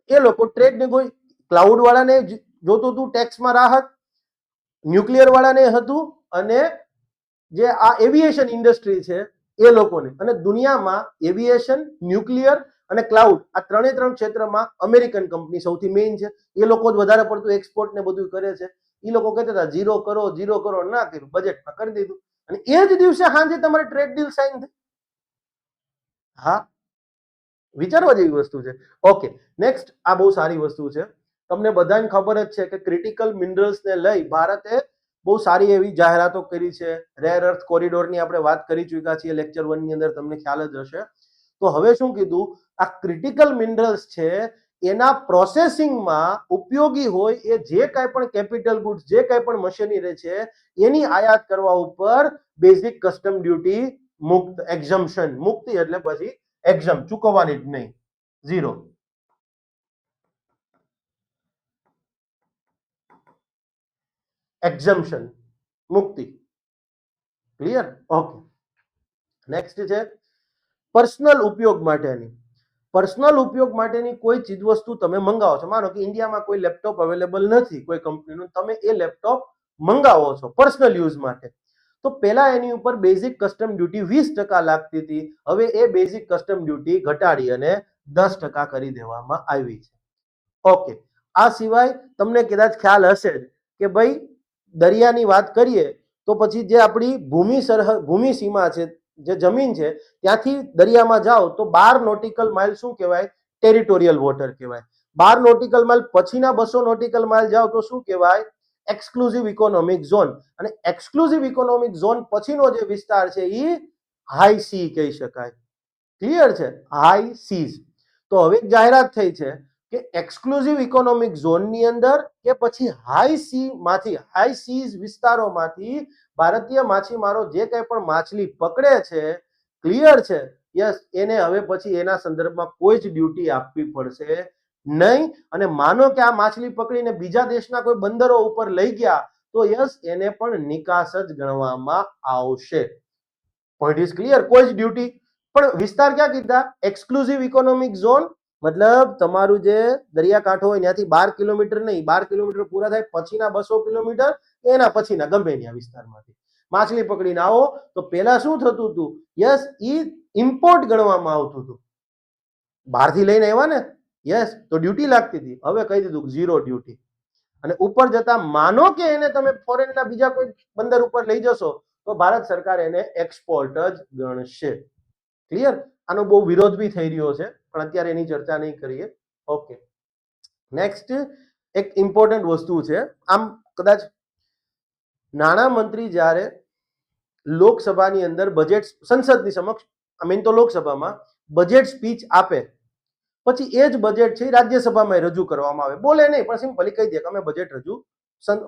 એ લોકો ટ્રેડ ને કોઈ ક્લાઉડ વાળાને જોતું હતું ટેક્સમાં રાહત, ન્યુક્લિયર વાળાને હતું, અને જે આ એવિએશન ઇન્ડસ્ટ્રી છે એ લોકોને. અને દુનિયામાં એવિએશન, ન્યુક્લિયર અને ક્લાઉડ, આ ત્રણ ક્ષેત્રમાં અમેરિકન કંપની સૌથી મેઇન છે. એ લોકો જ વધારે પડતું એક્સપોર્ટ ને બધું કરે છે. એ લોકો કહેતા હતા 0 કરો, 0 કરો, ના કર્યું, બજેટમાં કરી દીધું, અને એ જ દિવસે સાંજે તમારે ટ્રેડ ડીલ સાઇન થઈ. હા, વિચારવા જેવી વસ્તુ છે. ઓકે, નેક્સ્ટ, આ બહુ સારી વસ્તુ છે. તમને બધાને ખબર જ છે કે ક્રિટિકલ મિનરલ્સ ને લઈ ભારતે બહુ સારી એવી જાહેરાતો કરી છે. રેર અર્થ કોરિડોરની આપણે વાત કરી ચૂક્યા છીએ લેક્ચર 1 ની અંદર, તમને ખ્યાલ જ હશે. તો હવે શું કીધું, આ ક્રિટિકલ મિનરલ્સ છે એના પ્રોસેસિંગમાં ઉપયોગી હોય એ જે કાંઈ પણ કેપિટલ ગુડ્સ, જે કાંઈ પણ મશીનરી છે એની આયાત કરવા ઉપર બેઝિક કસ્ટમ ડ્યુટી મુક્ત, એક્ઝમ્પશન, મુક્તિ એટલે પછી એક્ઝમ, ચૂકવવાની જ નહીં, ઝીરો. એક્ઝમ્પશન, મુક્તિ. ક્લિયર? ઓકે. નેક્સ્ટ છે પર્સનલ ઉપયોગ માટેની. પર્સનલ ઉપયોગ માટેની કોઈ ચીજ વસ્તુ તમે મંગાવો છો, માનો કે ઇન્ડિયામાં કોઈ લેપટોપ અવેલેબલ નથી કોઈ કંપનીનું, તમે એ લેપટોપ મંગાવો છો પર્સનલ યુઝ માટે, તો પહેલા એની ઉપર બેઝિક કસ્ટમ ડ્યુટી 20% લાગતી હતી, હવે એ બેઝિક કસ્ટમ ડ્યુટી ઘટાડી અને 10% કરી દેવામાં આવી છે. ઓકે. આ સિવાય તમને કદાચ ખ્યાલ હશે કે ભાઈ દરિયાની વાત કરીએ તો પછી જે આપણી ભૂમિ સરહદ, ભૂમિ સીમા છે, જે જમીન છે ત્યાંથી દરિયામાં જાઓ તો 12 નોટિકલ માઇલ શું કહેવાય? ટેરિટોરિયલ વોટર કહેવાય. 12 નોટિકલ માઇલ પછીના 200 નોટિકલ માઇલ જાઓ તો શું કહેવાય? Exclusive economic zone. અને એક્સક્લુઝિવ ઇકોનોમિક ઝોન પછીનો જે વિસ્તાર છે એ હાઈ સી કહી શકાય. ક્લિયર છે? High seas. તો હવે જાહેરાત થઈ છે કે એક્સક્લુઝિવ ઇકોનોમિક ઝોનની અંદર કે પછી હાઈ સી માંથી, હાઈ સીઝ વિસ્તારોમાંથી ભારતીય માછીમારો જે કંઈ પણ માછલી પકડે છે, ક્લિયર છે, યસ, એને હવે પછી એના સંદર્ભમાં કોઈ જ ડ્યુટી આપવી પડશે નહીં. અને માનો કે આ માછલી પકડીને બીજા દેશના કોઈ બંદરો ઉપર લઈ ગયા તો યસ, એને પણ નિકાસ જ ગણવામાં આવશે. Point is clear? કોઈ જ ડ્યુટી. પણ વિસ્તાર ક્યાં કીધા? એક્સક્લુઝિવ ઇકોનોમિક ઝોન, મતલબ તમારું જે દરિયાકાંઠો હોય ત્યાંથી 12 કિલોમીટર નહીં, 12 કિલોમીટર પૂરા થાય પછીના 200 કિલોમીટર, એના પછીના ગમે ત્યાં વિસ્તારમાંથી માછલી પકડીને આવો તો પહેલા શું થતું હતું? યસ, ઈ ઇમ્પોર્ટ ગણવામાં આવતું હતું. બહારથી લઈને આવ્યા ને, યસ, તો ડ્યુટી લાગતી હતી. હવે કહી દીધું ઝીરો ડ્યુટી. અને ઉપર જતા માનો કે એને તમે ફોરેનના બીજા કોઈ બંદર ઉપર લઈ જશો તો ભારત સરકાર એને એક્સપોર્ટ જ ગણશે. ક્લિયર? આનો બહુ વિરોધ બી થઈ રહ્યો છે પણ અત્યારે એની ચર્ચા નહીં કરીએ. ઓકે. નેક્સ્ટ એક ઇમ્પોર્ટન્ટ વસ્તુ છે, આમ કદાચ નાણાં મંત્રી જ્યારે લોકસભાની અંદર બજેટ, સંસદની સમક્ષ, આઈ મીન તો લોકસભામાં બજેટ સ્પીચ આપે પછી એ જ બજેટ છે રાજ્યસભામાં રજૂ કરવામાં આવે, બોલે નહીં પણ સિમ્પલી કહી દે કે અમે બજેટ રજૂ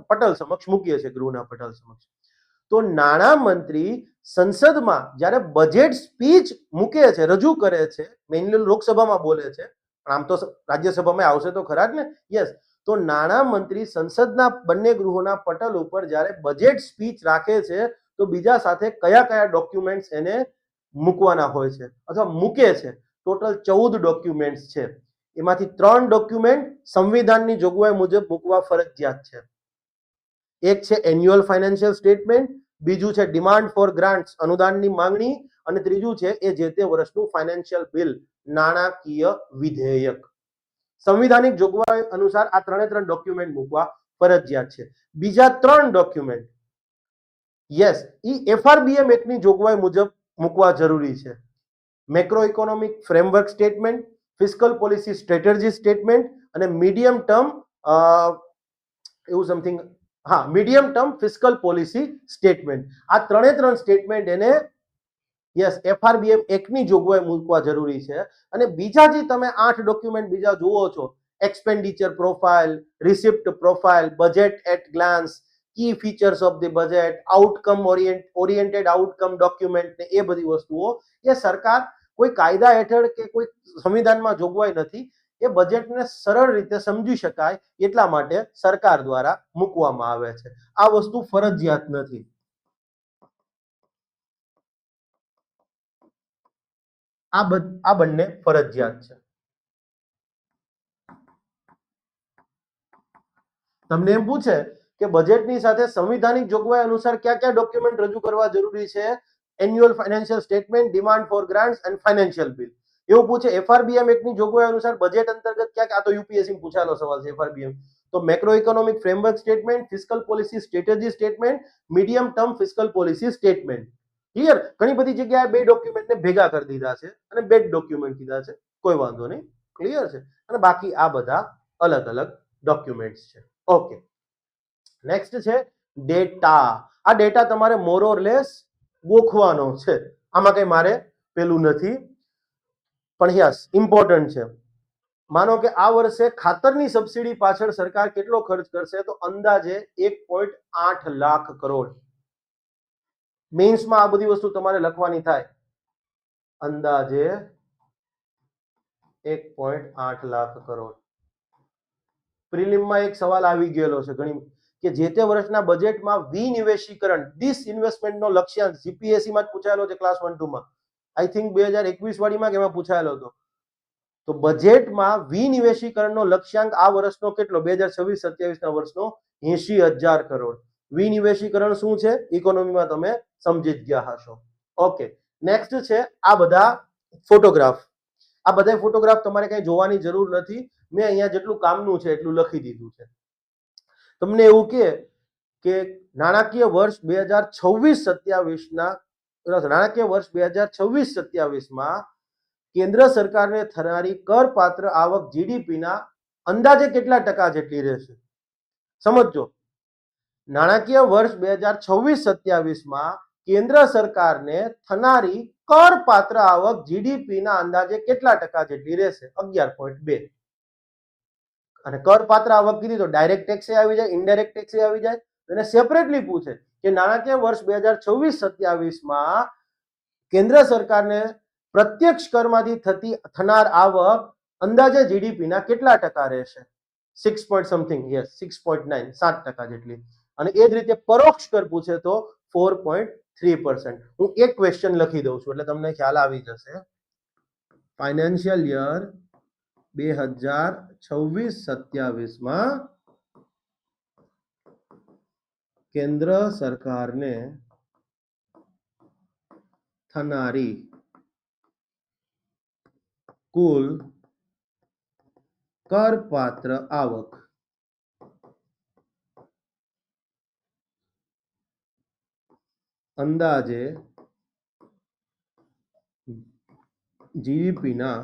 પટલ સમક્ષ મૂકીએ છીએ, ગૃહના પટલ સમક્ષ. તો નાણાં મંત્રી સંસદમાં જ્યારે બજેટ સ્પીચ મૂકે છે, રજૂ કરે છે, મેઇનલી લોકસભામાં બોલે છે પણ આમ તો રાજ્યસભામાં આવશે તો ખરા જ ને, યસ. તો નાણાં મંત્રી સંસદના બંને ગૃહોના પટલ ઉપર જ્યારે બજેટ સ્પીચ રાખે છે તો બીજા સાથે કયા કયા ડોક્યુમેન્ટ્સ એને મૂકવાના હોય છે અથવા મૂકે છે? ટોટલ 14 ડોક્યુમેન્ટ્સ છે. એમાંથી 3 ડોક્યુમેન્ટ સંવિધાનની જોગવાઈ મુજબ મૂકવા ફરજિયાત છે. એક છે એન્યુઅલ ફાઇનાન્શિયલ સ્ટેટમેન્ટ, બીજું છે ડિમાન્ડ ફોર ગ્રાન્ટ્સ, અનુદાનની માંગણી, અને ત્રીજું છે એ જે તે વર્ષનું ફાઇનાન્શિયલ બિલ, નાણાકીય વિધેયક. સંવિધાનિક જોગવાઈ અનુસાર આ 3 ડોક્યુમેન્ટ મૂકવા ફરજિયાત છે. બીજા 3 ડોક્યુમેન્ટ યસ, ઈ એફઆરબીએમ એક્ટની જોગવાઈ મુજબ મૂકવા જરૂરી છે. Macro economic framework statement, fiscal policy strategy statement અને મીડિયમ ટર્મ એવું સમથિંગ, હા, medium term fiscal policy statement. આ 3 સ્ટેટમેન્ટ એને યસ એફઆરબીએમ એક્ટની જોગવાઈ મૂકવા જરૂરી છે. અને બીજા જે તમે 8 ડોક્યુમેન્ટ બીજા જુઓ છો, expenditure profile, receipt profile, budget at glance, key features of the budget, outcome oriented outcome document, ને એ બધી વસ્તુઓ એ સરકાર કોઈ કાયદા હેઠળ કે કોઈ સંવિધાનમાં જોગવાઈ નથી, એ બજેટને સરળ રીતે સમજી શકાય એટલા માટે સરકાર દ્વારા મૂકવામાં આવે છે. આ વસ્તુ ફરજિયાત નથી. આ બંને ફરજિયાત છે. તમને એમ પૂછે કે બજેટની સાથે સંવિધાનિક જોગવાઈ અનુસાર કયા કયા ડોક્યુમેન્ટ રજૂ કરવા જરૂરી છે? Annual financial statement, demand for grants and financial bill. એવું પૂછે એફઆરબીએમ એક્ટની જોગવાઈ અનુસાર બજેટ અંતર્ગત ક્યાં, આ તો યુપીએસસી પૂછાયેલો સવાલ છે એફઆરબીએમ. તો macro economic framework statement, fiscal policy strategy statement, medium term fiscal policy statement. Clear? ઘણી બધી જગ્યાએ બે ડોક્યુમેન્ટને ભેગા કરી દીધા છે અને બે ડોક્યુમેન્ટ કીધા છે, કોઈ વાંધો નહીં, ક્લિયર છે. અને બાકી આ બધા અલગ અલગ ડોક્યુમેન્ટ્સ છે. ઓકે. નેક્સ્ટ છે ડેટા. આ ડેટા તમારે મોર ઓર લેસ ગોખવાનો છે, આમાં કઈ મારે પેલું નથી, પણ યસ ઇમ્પોર્ટન્ટ છે. માનો કે આ વર્ષે ખાતરની સબસિડી પાછળ સરકાર કેટલો ખર્ચ કરશે, તો અંદાજે 1.8 લાખ કરોડ. મેન્સમાં આ બધી વસ્તુ તમારે લખવાની થાય. અંદાજે 1.8 લાખ કરોડ. પ્રિલિમમાં એક સવાલ આવી ગયેલો છે ઘણી કે જે તે વર્ષના બજેટમાં વિનિવેશીકરણ ડિસઇન્વેસ્ટમેન્ટનો લક્ષ્યાંક જીપીએસસી માં જ પૂછાયેલો છે ક્લાસ 1 2 માં. આઈ થિંક 2021 વાળીમાં કે એમાં પૂછાયેલો હતો. તો બજેટમાં વિનિવેશીકરણનો લક્ષ્યાંક આ વર્ષનો કેટલો 2026-27 ના વર્ષનો 80,000 કરોડ. વિનિવેશીકરણ શું છે ઇકોનોમીમાં તમે સમજી જ ગયા હશો. ઓકે, નેક્સ્ટ છે આ બધા ફોટોગ્રાફ. આ બધા ફોટોગ્રાફ તમારે કઈ જોવાની જરૂર નથી. મેં અહીંયા જેટલું કામનું છે એટલું લખી દીધું છે. તમને એવું કે નાણાકીય વર્ષ 2026-27 ના નાણાકીય વર્ષ 2026-27 માં કેન્દ્ર સરકારને થનારી કરપાત્ર આવક જીડીપીના અંદાજે કેટલા ટકા જેટલી રહેશે? સમજો, નાણાકીય વર્ષ 2026-27 માં કેન્દ્ર સરકારને થનારી કરપાત્ર આવક જીડીપીના અંદાજે કેટલા ટકા જેટલી રહેશે? 11.2. અને કરપાત્ર આવક કીધી તો ડાયરેક્ટ ટેક્સ આવી જાય, ઇનડાયરેક્ટ ટેક્સ આવી જાય. એને સેપરેટલી પૂછે કે નાણાકીય વર્ષ 2026-27 માં કેન્દ્ર સરકારને પ્રત્યક્ષ કરમાંથી થનાર આવક અંદાજે જીડીપીના કેટલા ટકા રહેશે? 6 point something, yes 6.9, 7% જેટલી. અને એ જ રીતે પરોક્ષ કર પૂછે તો 4.3%. હું એક ક્વેશ્ચન લખી દઉં છું એટલે તમને ખ્યાલ આવી જશે. ફાઇનાન્શિયલ યર 2026-27 માં કેન્દ્ર સરકારને થનારી કુલ કરપાત્ર આવક અંદાજે જીડીપીના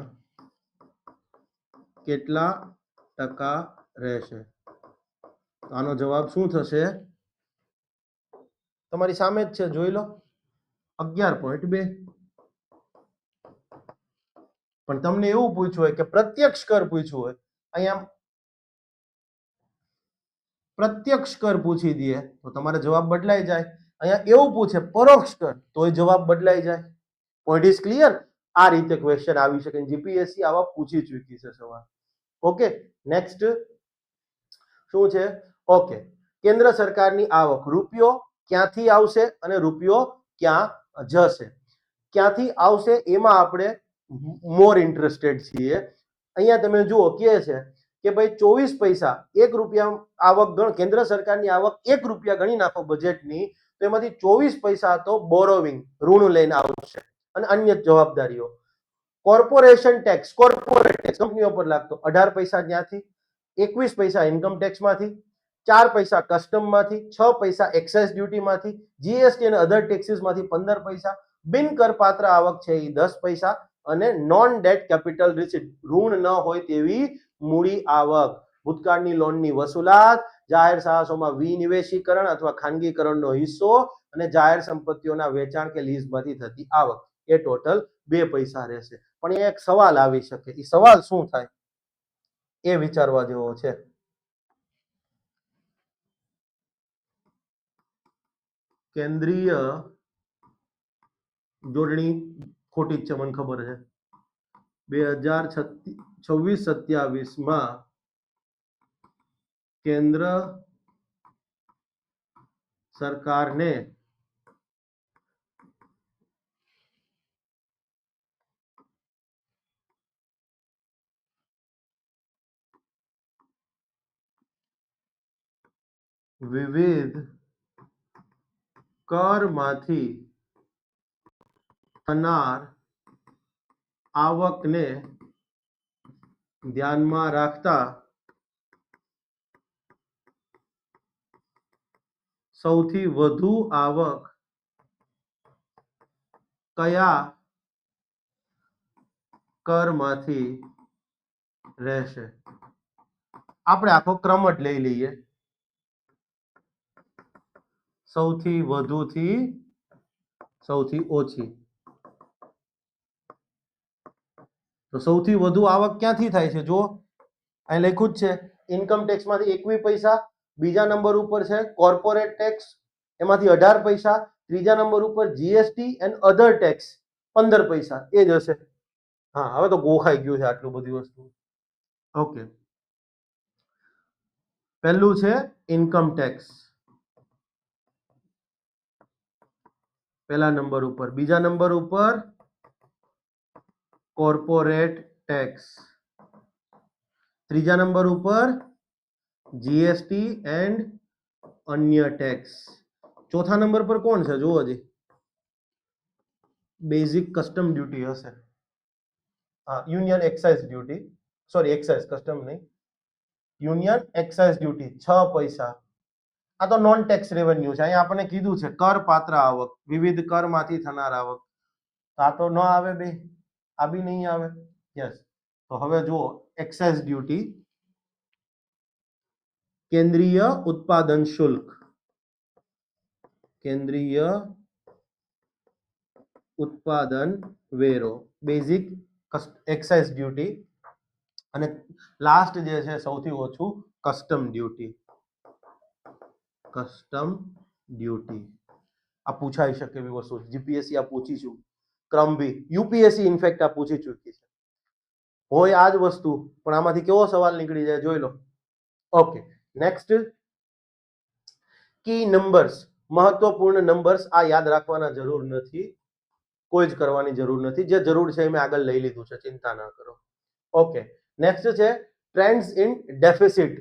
કેટલા ટકા રહેશે? આનો જવાબ શું થશે? તમારી સામે જ છે, જોઈ લો, 11.2. પણ તમને એવું પૂછ્યું હોય કે પ્રત્યક્ષ કર પૂછ્યું હોય, અહીંયા પ્રત્યક્ષ કર પૂછી દે તો તમારે જવાબ બદલાઈ જાય. અહીંયા એવું પૂછે પરોક્ષ કર તોય જવાબ બદલાઈ જાય. Point is clear? આ રીતે ક્વેશ્ચન આવી શકે. જીપીએસસી આવા પૂછી ચૂકી છે સવાલ. ઓકે, નેક્સ્ટ શું છે? ઓકે, કેન્દ્ર સરકારની આવક રૂપિયો ક્યાંથી આવશે અને રૂપિયો ક્યાં જશે? ક્યાંથી આવશે એમાં આપણે મોર ઇન્ટરેસ્ટેડ છીએ. અહીંયા તમે જુઓ કે છે કે ભાઈ 24 પૈસા 1 રૂપિયા આવક કેન્દ્ર સરકારની આવક 1 રૂપિયા ગણી નાખો બજેટની, તો એમાંથી 24 પૈસા તો બોરોવિંગ ઋણ લઈને આવશે અને અન્ય જવાબદારીઓ. કોર્પોરેશન ટેક્સ, કોર્પોરેટ ટેક્સ કંપનીઓ પર લાગતો 18 પૈસા ત્યાંથી, 21 પૈસા ઇન્કમ ટેક્સમાંથી, 4 પૈસા કસ્ટમમાંથી, 6 પૈસા એક્સાઇઝ ડ્યુટીમાંથી, જીએસટી અને અધર ટેક્સીસમાંથી 15 પૈસા, બિન કરપાત્ર આવક છે એ 10 પૈસા અને નોન ડેટ કેપિટલ રિસીટ ઋણ ન હોય તેવી મૂડી આવક, ભૂતકાળની લોનની વસૂલાત, જાહેર સાહસોમાં વિનિવેશીકરણ અથવા ખાનગીકરણનો હિસ્સો અને જાહેર સંપત્તિઓના વેચાણ કે લીઝમાંથી થતી આવક, એ ટોટલ 2 પૈસા રહેશે. પણ એક સવાલ આવી શકે, એ સવાલ શું થાય એ વિચારવા જેવો છે. કેન્દ્રીય જોડણી ખોટી જ છે મને ખબર છે. 2026-27 માં કેન્દ્ર સરકારને વિવિધ કરમાંથી થનાર આવકને ધ્યાનમાં રાખતા સૌથી વધુ આવક કયા કરમાંથી રહેશે? આપણે આખો ક્રમ જ લઈ લઈએ. સૌથી વધુથી સૌથી ઓછી. તો સૌથી વધુ આવક ક્યાંથી થાય છે? જો અહીં લખ્યું જ છે ઇન્કમ ટેક્સ માંથી 21 પૈસા, બીજા નંબર ઉપર છે કોર્પોરેટ ટેક્સ એમાંથી 18 પૈસા, ત્રીજા નંબર ઉપર જીએસટી એન્ડ અધર ટેક્સ 15 પૈસા. એ જ હશે. હા, હવે તો ગોખાઈ ગયું છે આટલું બધી વસ્તુ. ઓકે, પહેલું છે ઇન્કમ ટેક્સ, પહેલા નંબર ઉપર. બીજા નંબર ઉપર કોર્પોરેટ ટેક્સ, ત્રીજા નંબર ઉપર જીએસટી એન્ડ અન્ય ટેક્સ, ચોથા નંબર પર કોણ છે? જુઓ જી, બેઝિક કસ્ટમ ડ્યુટી હશે. હા, union excise duty, sorry excise custom નહીં, યુનિયન એક્સાઇઝ ડ્યુટી 6 પૈસા. આ તો નોન ટેક્સ રેવન્યુ છે. અહીંયા આપણને કીધું છે કરપાત્ર આવક, વિવિધ કરમાંથી થનાર આવક. આ તો ન આવે બે, આ બી નહીં આવે. યસ, તો હવે જુઓ એક્સાઇઝ ડ્યુટી, કેન્દ્રીય ઉત્પાદન શુલ્ક, કેન્દ્રીય ઉત્પાદન વેરો, બેઝિક એક્સાઇઝ ડ્યુટી, અને લાસ્ટ જે છે સૌથી ઓછું કસ્ટમ ડ્યુટી. કસ્ટમ ડ્યુટી આ પૂછાઈ શકે એવી વસ્તુ, જીપીએસસી આ પૂછીશું, ક્રમ બી, યુપીએસસી ઇનફેક્ટ આ પૂછી ચૂકી છે. હોય આ જ વસ્તુ, પણ આમાંથી કેવો સવાલ નીકળી જાય જોઈ લો. ઓકે, નેક્સ્ટ કી નંબર્સ, મહત્વપૂર્ણ નંબર્સ. આ યાદ રાખવાના જરૂર નથી, કોઈ જ કરવાની જરૂર નથી. જે જરૂર છે એ મેં આગળ લઈ લીધું છે, ચિંતા ના કરો. ઓકે, નેક્સ્ટ છે ટ્રેન્ડ્સ ઇન ડેફિસિટ.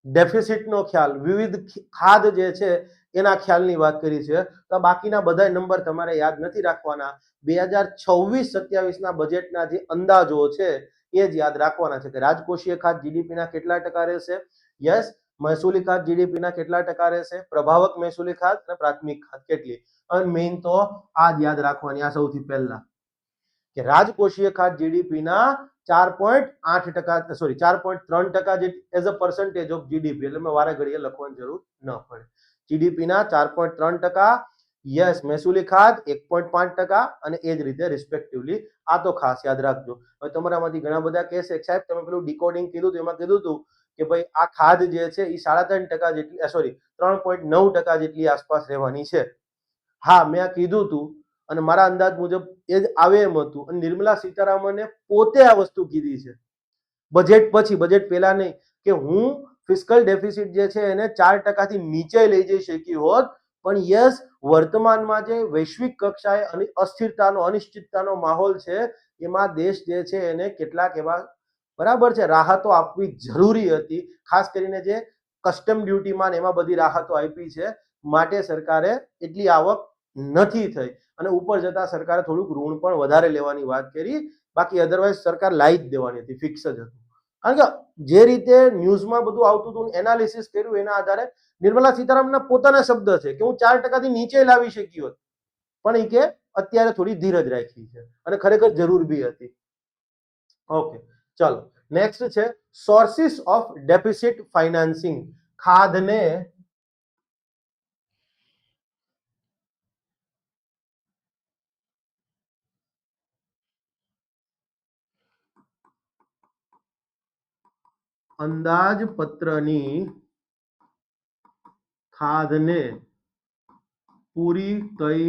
ડેફિસિટનો ખ્યાલ, વિવિધ ખાધ જે છે એના ખ્યાલની વાત કરી છે. તો બાકીના બધા નંબર તમારે યાદ નથી રાખવાના. 2026-27 ના બજેટના જે અંદાજો છે એ જ યાદ રાખવાના છે કે રાજકોષીય ખાત જીડીપીના કેટલા ટકા રહેશે. યસ, મહેસૂલી ખાત જીડીપીના કેટલા ટકા રહેશે, પ્રભાવક મહેસૂલી ખાત અને પ્રાથમિક ખાત કેટલી. અને મેઇન તો આ જ યાદ રાખવાની. આ સૌથી પહેલા કે રાજકોષીય ખાત જીડીપીના 4.8%, સોરી 4.3% જે as a percentage of GDP, એટલે મેં વારે ઘડીએ લખવાની જરૂર ન પડે. જીડીપીના 4.3%, યસ, મહેસૂલી ખાત 1.5% અને એ જ રીતે રિસ્પેક્ટિવલી. આ તો ખાસ યાદ રાખજો. હવે તમારામાંથી ઘણા બધા કહેશે સાહેબ તમે પેલું ડીકોડિંગ કીધું હતું એમાં કીધું હતું કે ભાઈ આ ખાધ જે છે એ 3.5% જેટલી, સોરી 3.9% જેટલી આસપાસ રહેવાની છે. હા, મેં આ કીધું હતું અને મારા અંદાજ મુજબ એ જ આવે એમ હતું. અને નિર્મલા સીતારામને પોતે આ વસ્તુ કીધી છે બજેટ પછી, બજેટ પહેલા નહીં, કે હું ફિસ્કલ ડેફિસિટ જે છે એને 4% થી નીચે લઈ જઈ શકી હોત. પણ યસ, વર્તમાનમાં જે વૈશ્વિક કક્ષાએ અસ્થિરતાનો, અનિશ્ચિતતાનો માહોલ છે એમાં દેશ જે છે એને કેટલાક એવા, બરાબર છે, રાહતો આપવી જરૂરી હતી. ખાસ કરીને જે કસ્ટમ ડ્યુટીમાં એમાં બધી રાહતો આપી છે, માટે સરકારે એટલી આવક નથી થઈ. અને ઉપર જતા સરકારે થોડુંક ઋણ પણ વધારે લેવાની વાત કરી. બાકી અધરવાઇઝ સરકાર લાવી જ દેવાની હતી, ફિક્સ જ હતું. કારણ કે જે રીતે ન્યૂઝમાં બધું આવતું હતું, એનાલિસિસ કર્યું એના આધારે નિર્મલા સીતારામનના પોતાના શબ્દ છે કે હું 4% થી નીચે લાવી શકી હોત, પણ એ કે અત્યારે થોડી ધીરજ રાખી છે અને ખરેખર જરૂર બી હતી. ઓકે, ચાલો નેક્સ્ટ છે સોર્સિસ ઓફ ડેફિસિટ ફાઇનાન્સિંગ. ખાધને અંદાજપત્રની ખાધને પૂરી કઈ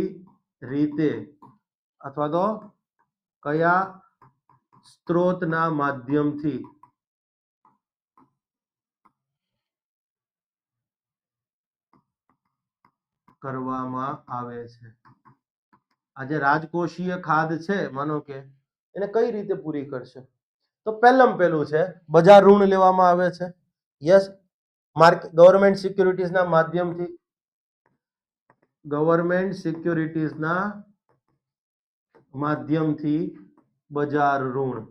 રીતે અથવા તો કયા સ્ત્રોતના માધ્યમથી કરવામાં આવે છે. આજે રાજકોષીય ખાધ છે માનો કે એને કઈ રીતે પૂરી કરશે? તો પહેલું છે બજાર ઋણ લેવામાં આવે છે. યસ, ગવર્મેન્ટ સિક્યુરિટીઝના માધ્યમથી, ગવર્મેન્ટ સિક્યુરિટીઝના માધ્યમથી બજાર ઋણ,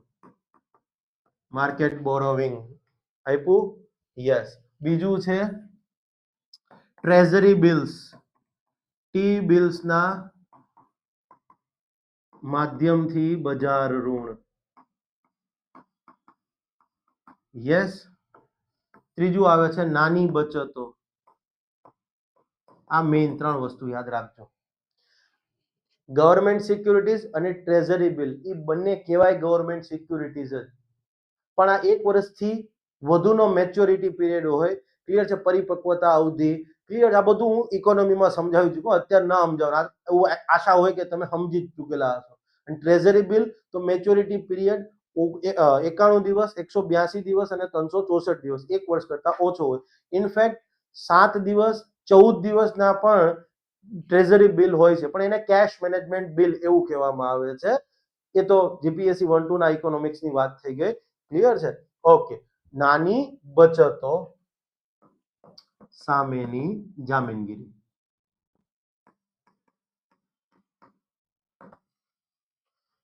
માર્કેટ બોરોવિંગ આપ્યું. યસ, બીજું છે ટ્રેઝરી બિલ્સ, ટી બિલ્સના માધ્યમથી બજાર ઋણ. યસ, ત્રીજું આવે છે નાની બચતો. આ મેઇન 3 વસ્તુ યાદ રાખજો. ગવર્મેન્ટ સિક્યુરિટીઝ અને ટ્રેઝરી બિલ એ બંને કહેવાય ગવર્મેન્ટ સિક્યુરિટીઝ જ, પણ આ 1 વર્ષથી વધુનો મેચ્યોરિટી પીરિયડ હોય, ક્લિયર છે, પરિપક્વતા અવધિ, ક્લિયર, આ બધું હું ઇકોનોમીમાં સમજાવી ચૂક્યો, અત્યારે ના સમજાવું, એવું આશા હોય કે તમે સમજી જ ચૂકેલા હશો. અને ટ્રેઝરી બિલ તો મેચ્યોરિટી પીરિયડ 91 દિવસ, 182 દિવસ અને 364 દિવસ, 1 વર્ષ કરતા ઓછો હોય. ઇનફેક્ટ 7 દિવસ, 14 દિવસના પણ ટ્રેઝરી બિલ હોય છે, પણ એને કેશ મેનેજમેન્ટ બિલ એવું કહેવામાં આવે છે. એ તો જીપીએસસી 1-2 ના ઇકોનોમિક્સની વાત થઈ ગઈ, ક્લિયર છે. ઓકે, નાની બચતો સામેની જામીનગીરી.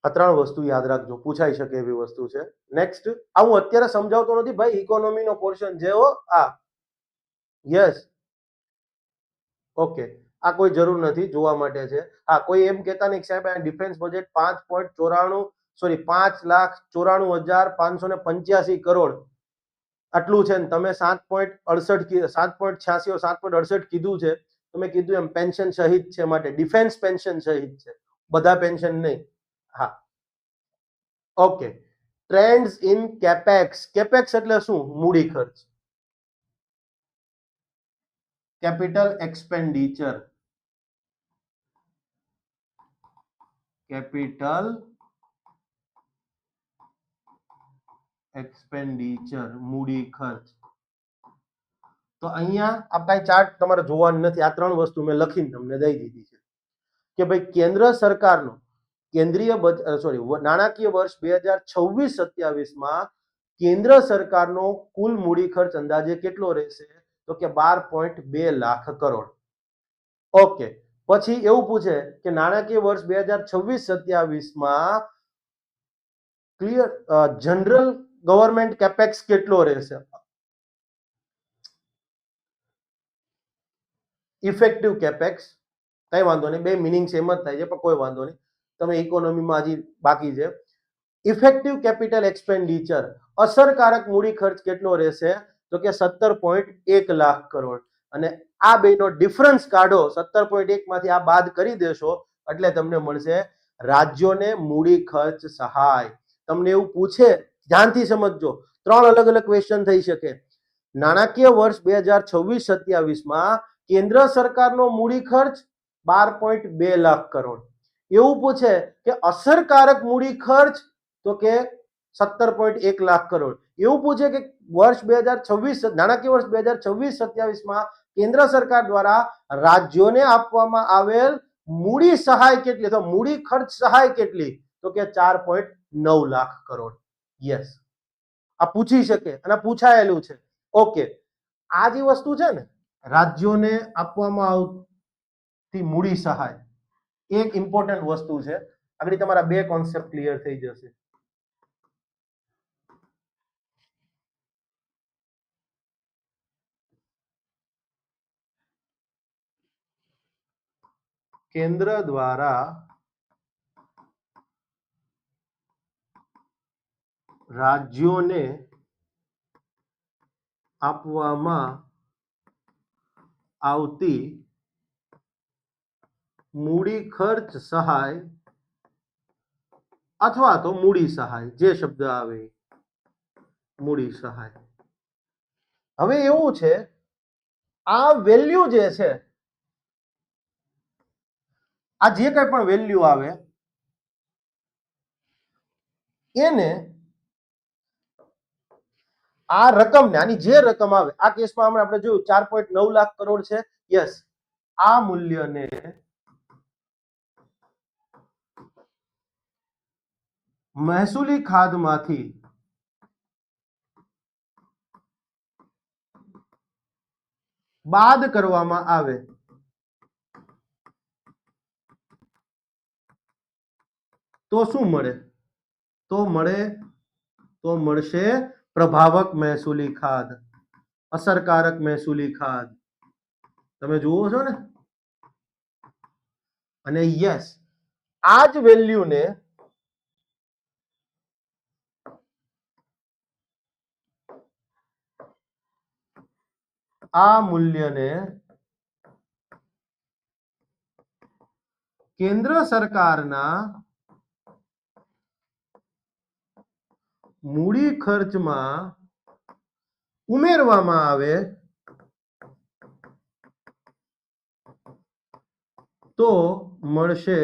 આ 3 વસ્તુ યાદ રાખજો, પૂછાઈ શકે એવી વસ્તુ છે. નેક્સ્ટ, આ હું અત્યારે સમજાવતો નથી ભાઈ, ઇકોનોમીનો પોર્શન છે હો આ. યસ, ઓકે, આ કોઈ જરૂર નથી જોવા માટે છે. હા, કોઈ એમ કહેતા નહીં સાહેબ આ ડિફેન્સ બજેટ 5.94 સોરી 5,94,585 કરોડ આટલું છે ને તમે 7.68 7.86 7.68 કીધું છે. તમે કીધું એમ પેન્શન સહિત છે, માટે ડિફેન્સ પેન્શન સહિત છે, બધા પેન્શન નહીં. હા, okay. Trends in capex. Capex એટલે શું? મૂડી ખર્ચ, કેપિટલ એક્સપેન્ડિચર. કેપિટલ એક્સપેન્ડિચર, મૂડી ખર્ચ. તો અહીંયા આ કાંઈ ચાર્ટ તમારે જોવાનું નથી, આ 3 વસ્તુ મેં લખીને તમને દઈ દીધી છે કે ભાઈ કેન્દ્ર સરકારનો કેન્દ્રીય નાણાકીય વર્ષ 2026-27 માં કેન્દ્ર સરકારનો કુલ મૂડી ખર્ચ અંદાજે કેટલો રહેશે? તો કે 12.2 લાખ કરોડ. ઓકે, પછી એવું પૂછે કે નાણાકીય વર્ષ 2026-27 માં ક્લિયર જનરલ ગવર્મેન્ટ કેપેક્સ કેટલો રહેશે? ઇફેક્ટિવ કેપેક્સ, કઈ વાંધો નહીં, બે મિનિંગ સેમ જ થાય છે, પણ કોઈ વાંધો નહીં, તમે ઇકોનોમીમાં હજી બાકી છે. ઇફેક્ટિવ કેપિટલ એક્સપેન્ડિચર, અસરકારક મૂડી ખર્ચ કેટલો રહેશે? તો કે 17.1 લાખ કરોડ. અને આ બેનો ડિફરન્સ કાઢો, 17.1 માંથી આ બાદ કરી દેશો એટલે તમને મળશે રાજ્યોને મૂડી ખર્ચ સહાય. તમને એવું પૂછે, ધ્યાનથી સમજજો, 3 અલગ અલગ ક્વેશ્ચન થઈ શકે. નાણાકીય વર્ષ 2026-27 માં કેન્દ્ર સરકારનો મૂડી ખર્ચ 12.2 લાખ કરોડ. એવું પૂછે કે અસરકારક મૂડી ખર્ચ, તો કે 17.1 લાખ કરોડ. એવું પૂછે કે વર્ષ 2026 નાણાકીય વર્ષ 2026-27 માં કેન્દ્ર સરકાર દ્વારા રાજ્યોને આપવામાં આવેલ મૂડી સહાય કેટલી, તો મૂડી ખર્ચ સહાય કેટલી? તો કે 4.9 લાખ કરોડ. યસ, આ પૂછી શકે અને પૂછાયેલું છે. ઓકે, આ જે વસ્તુ છે ને, રાજ્યોને આપવામાં આવતી મૂડી સહાય, એક ઇમ્પોર્ટન્ટ વસ્તુ છે. આગળ તમારા 2 કોન્સેપ્ટ ક્લિયર થઈ જશે. કેન્દ્ર દ્વારા રાજ્યોને આપવામાં આવતી મૂડી ખર્ચ સહાય અથવા તો મૂડી સહાય, જે શબ્દ આવે મૂડી સહાય. હવે એવું છે, આ વેલ્યુ જે છે, આ જે કંઈ પણ વેલ્યુ આવે એને આ રકમને, આની જે રકમ આવે, આ કેસમાં આપણે જોયું 4.9 લાખ કરોડ છે. યસ, આ મૂલ્યને મહેસૂલી ખાધમાંથી બાદ કરવામાં આવે તો શું મળે? તો મળશે પ્રભાવક મહેસૂલી ખાધ, અસરકારક મહેસૂલી ખાધ. તમે જુઓ છો ને? અને યસ, આ જ વેલ્યુને આ મૂલ્યને કેન્દ્ર સરકારના મૂડી ખર્ચમાં ઉમેરવામાં આવે તો મળશે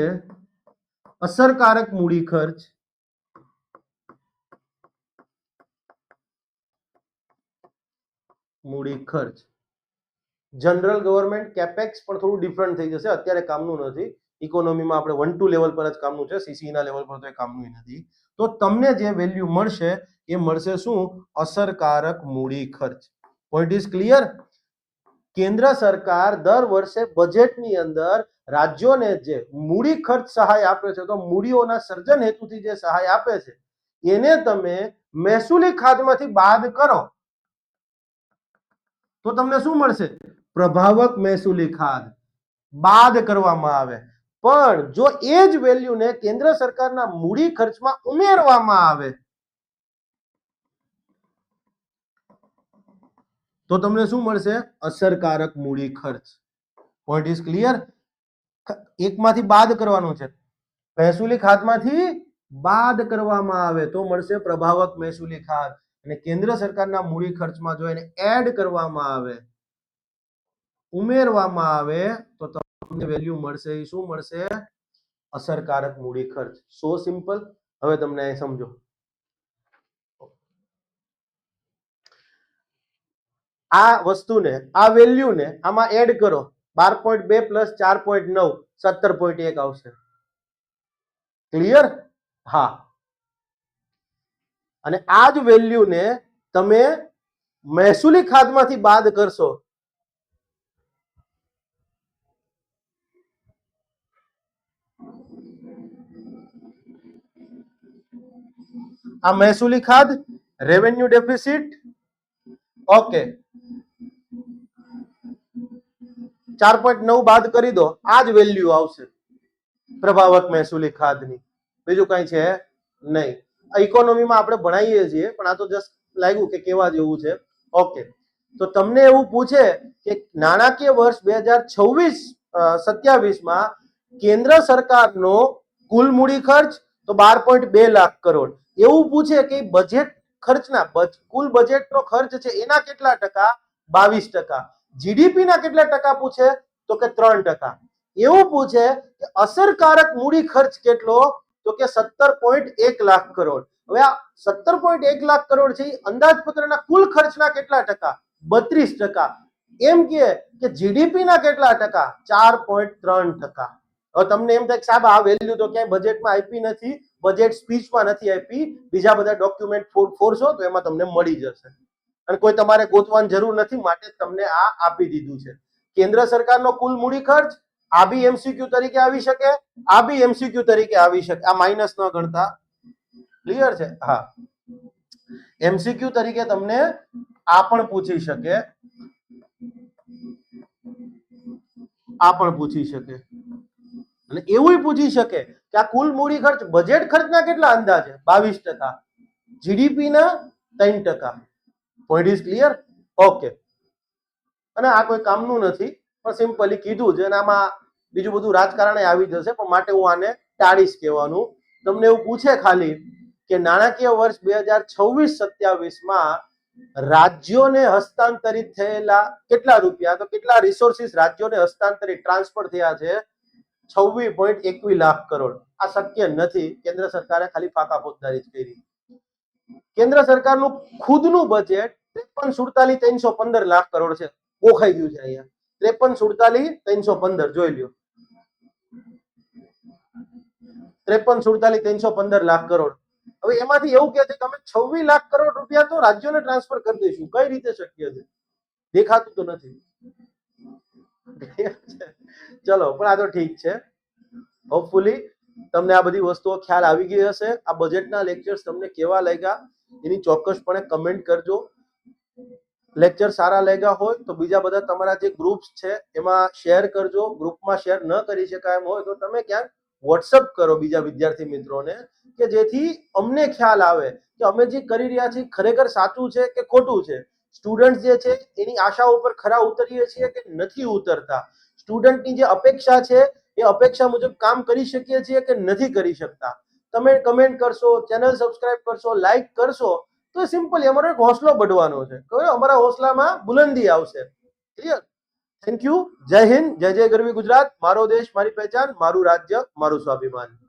અસરકારક મૂડી ખર્ચ જનરલ ગવર્મેન્ટ કેપેક્સ પણ થોડું ડિફરન્ટ થઈ જશે, અત્યારે કામનું નથી. ઇકોનોમીમાં આપણે 1-2 લેવલ પર જ કામનું છે, સીસી ના લેવલ પર તો એ કામનું નથી. તો તમને જે વેલ્યુ મળશે એ મળશે શું? અસરકારક મૂડી ખર્ચ. Point is clear? કેન્દ્ર સરકાર દર વર્ષે બજેટની અંદર રાજ્યોને જે મૂડી ખર્ચ સહાય આપે છે, તો મૂડીઓના સર્જન હેતુથી જે સહાય આપે છે એને તમે મહેસૂલી ખાધમાંથી બાદ કરો તો તમને શું મળશે? પ્રભાવક મહેસૂલી ખાધ બાદ કરવામાં આવે. પણ જો એ જ વેલ્યુને કેન્દ્ર સરકારના મૂડી ખર્ચમાં ઉમેરવામાં આવે તો તમને શું મળશે? અસરકારક મૂડી ખર્ચ. Point is clear? એકમાંથી બાદ કરવાનું છે, મહેસૂલી ખાધમાંથી બાદ કરવામાં આવે તો મળશે પ્રભાવક મહેસૂલી ખાધ, અને કેન્દ્ર સરકારના મૂડી ખર્ચમાં જો એને એડ કરવામાં આવે, ઉમેરવામાં આવે તો તમને વેલ્યુ મળશે. એ શું મળશે? અસરકારક મૂડી ખર્ચ. સો સિમ્પલ. હવે તમને અહીં સમજો. આ વસ્તુને, આ વેલ્યુને આમાં એડ કરો. 12.2 પ્લસ 4.9 17.1 આવશે. ક્લિયર? હા. અને આ જ વેલ્યુને તમે મહેસૂલી ખાધમાંથી બાદ કરશો આ મહેસૂલી ખાધ, રેવન્યુ ડેફિસિટ, ઓકે, 4.9 બાદ કરી દો, આ જ વેલ્યુ આવશે પ્રભાવક મહેસૂલી ખાધની. બીજું કઈ છે નહીં. ઇકોનોમીમાં આપણે ભણાવીએ છીએ, પણ આ તો જસ્ટ લાગ્યું કે કેવા જેવું છે. ઓકે, તો તમને એવું પૂછે કે નાણાકીય વર્ષ 2026-27 માં કેન્દ્ર સરકારનો કુલ મૂડી ખર્ચ તો 12.2 લાખ કરોડ. એવું પૂછે કે બજેટ ખર્ચના કુલ બજેટનો ખર્ચ છે એના કેટલા ટકા? 22%. જીડીપી ના કેટલા ટકા પૂછે? તો કે 3%. એવું પૂછે કે અસરકારક મૂડી ખર્ચ કેટલો? તો કે 17.1 લાખ કરોડ. હવે આ 17.1 લાખ કરોડ છે એ અંદાજપત્રના કુલ ખર્ચના કેટલા ટકા? 32%. એમ કે જીડીપી ના કેટલા ટકા? 4.3%. હવે તમને એમ થાય કે સાહેબ આ વેલ્યુ તો ક્યાંય બજેટમાં આપી નથી, બજેટ સ્પીચમાં નથી આપી, બીજા બધા ડોક્યુમેન્ટ ફોરશો તો એમાં તમને મળી જશે, અને કોઈ તમારે ગોતવાની જરૂર નથી, માટે તમને આ આપી દીધું છે. કેન્દ્ર સરકારનો કુલ મૂડી ખર્ચ આ બી એમસીક્યુ તરીકે આવી શકે, આ બી એમસીક્યુ તરીકે આવી શકે. આ માઇનસ ન ગણતા. ક્લિયર છે? હા. એમસીક્યુ તરીકે તમને આ પણ પૂછી શકે, આ પણ પૂછી શકે, અને એવું પૂછી શકે કે આ કુલ મૂડી ખર્ચ બજેટ ખર્ચના કેટલા અંદાજે? 22%. જીડીપી ના 3%. Point is clear? ઓકે. અને આ કોઈ કામનું નથી, પણ સિમ્પલી કીધું છે, અને આમાં બીજું બધું રાજકારણ આવી જશે, પણ માટે હું આને ટાળીશ કહેવાનું. તમને એવું પૂછે ખાલી કે નાણાકીય વર્ષ 2026-27 માં રાજ્યોને હસ્તાંતરિત થયેલા કેટલા રૂપિયા, તો કેટલા રિસોર્સિસ રાજ્યોને હસ્તાંતરિત ટ્રાન્સફર થયા છે? 26.21 લાખ કરોડ. આ શક્ય નથી. કેન્દ્ર સરકારે ખાલી ફાકા ફોજદારી જ કરી. કેન્દ્ર સરકારનું ખુદનું બજેટ 53-47-315 લાખ કરોડ છે. ઓખાઈ ગયું છે અહીંયા. 53-47-315 જોઈ લ્યો. 53-47-315 લાખ કરોડ. હવે એમાંથી એવું કે છે કે અમે 26 લાખ કરોડ રૂપિયા તો રાજ્યોને ટ્રાન્સફર કરી દઈશું. કઈ રીતે શક્ય છે? દેખાતું તો નથી. ચલો, પણ આ તો ઠીક છે. હોપફુલી તમને આ બધી વસ્તુઓ ખ્યાલ આવી ગઈ હશે. આ બજેટના લેક્ચર્સ તમને કેવા લાગ્યા એની ચોક્કસપણે કમેન્ટ કરજો. લેક્ચર સારા લાગ્યા હોય તો બીજા બધા તમારા જે ગ્રુપ્સ છે એમાં શેર કરજો. ગ્રુપમાં શેર ન કરી શકાય એમ હોય તો તમે ક્યાંક વોટ્સઅપ કરો બીજા વિદ્યાર્થી મિત્રોને, કે જેથી અમને ખ્યાલ આવે કે અમે જે કરી રહ્યા છીએ ખરેખર સાચું છે કે ખોટું છે. સ્ટુડન્ટ જે છે એની આશાઓ પર ખરા ઉતરીએ છીએ કે નથી ઉતરતા. સ્ટુડન્ટની જે અપેક્ષા છે એ અપેક્ષા મુજબ કામ કરી શકીએ છીએ કે નથી કરી શકતા. તમે કમેન્ટ કરશો, ચેનલ સબસ્ક્રાઇબ કરશો, લાઈક કરશો તો સિમ્પલી અમારો એક હોસલો બઢવાનો છે. કહ્યું અમારા હોસલામાં બુલંદી આવશે. ક્લિયર? Thank you. જય હિન્દ, જય જય ગરવી ગુજરાત. મારો દેશ, મારી પહેચાન, મારું રાજ્ય, મારું સ્વાભિમાન.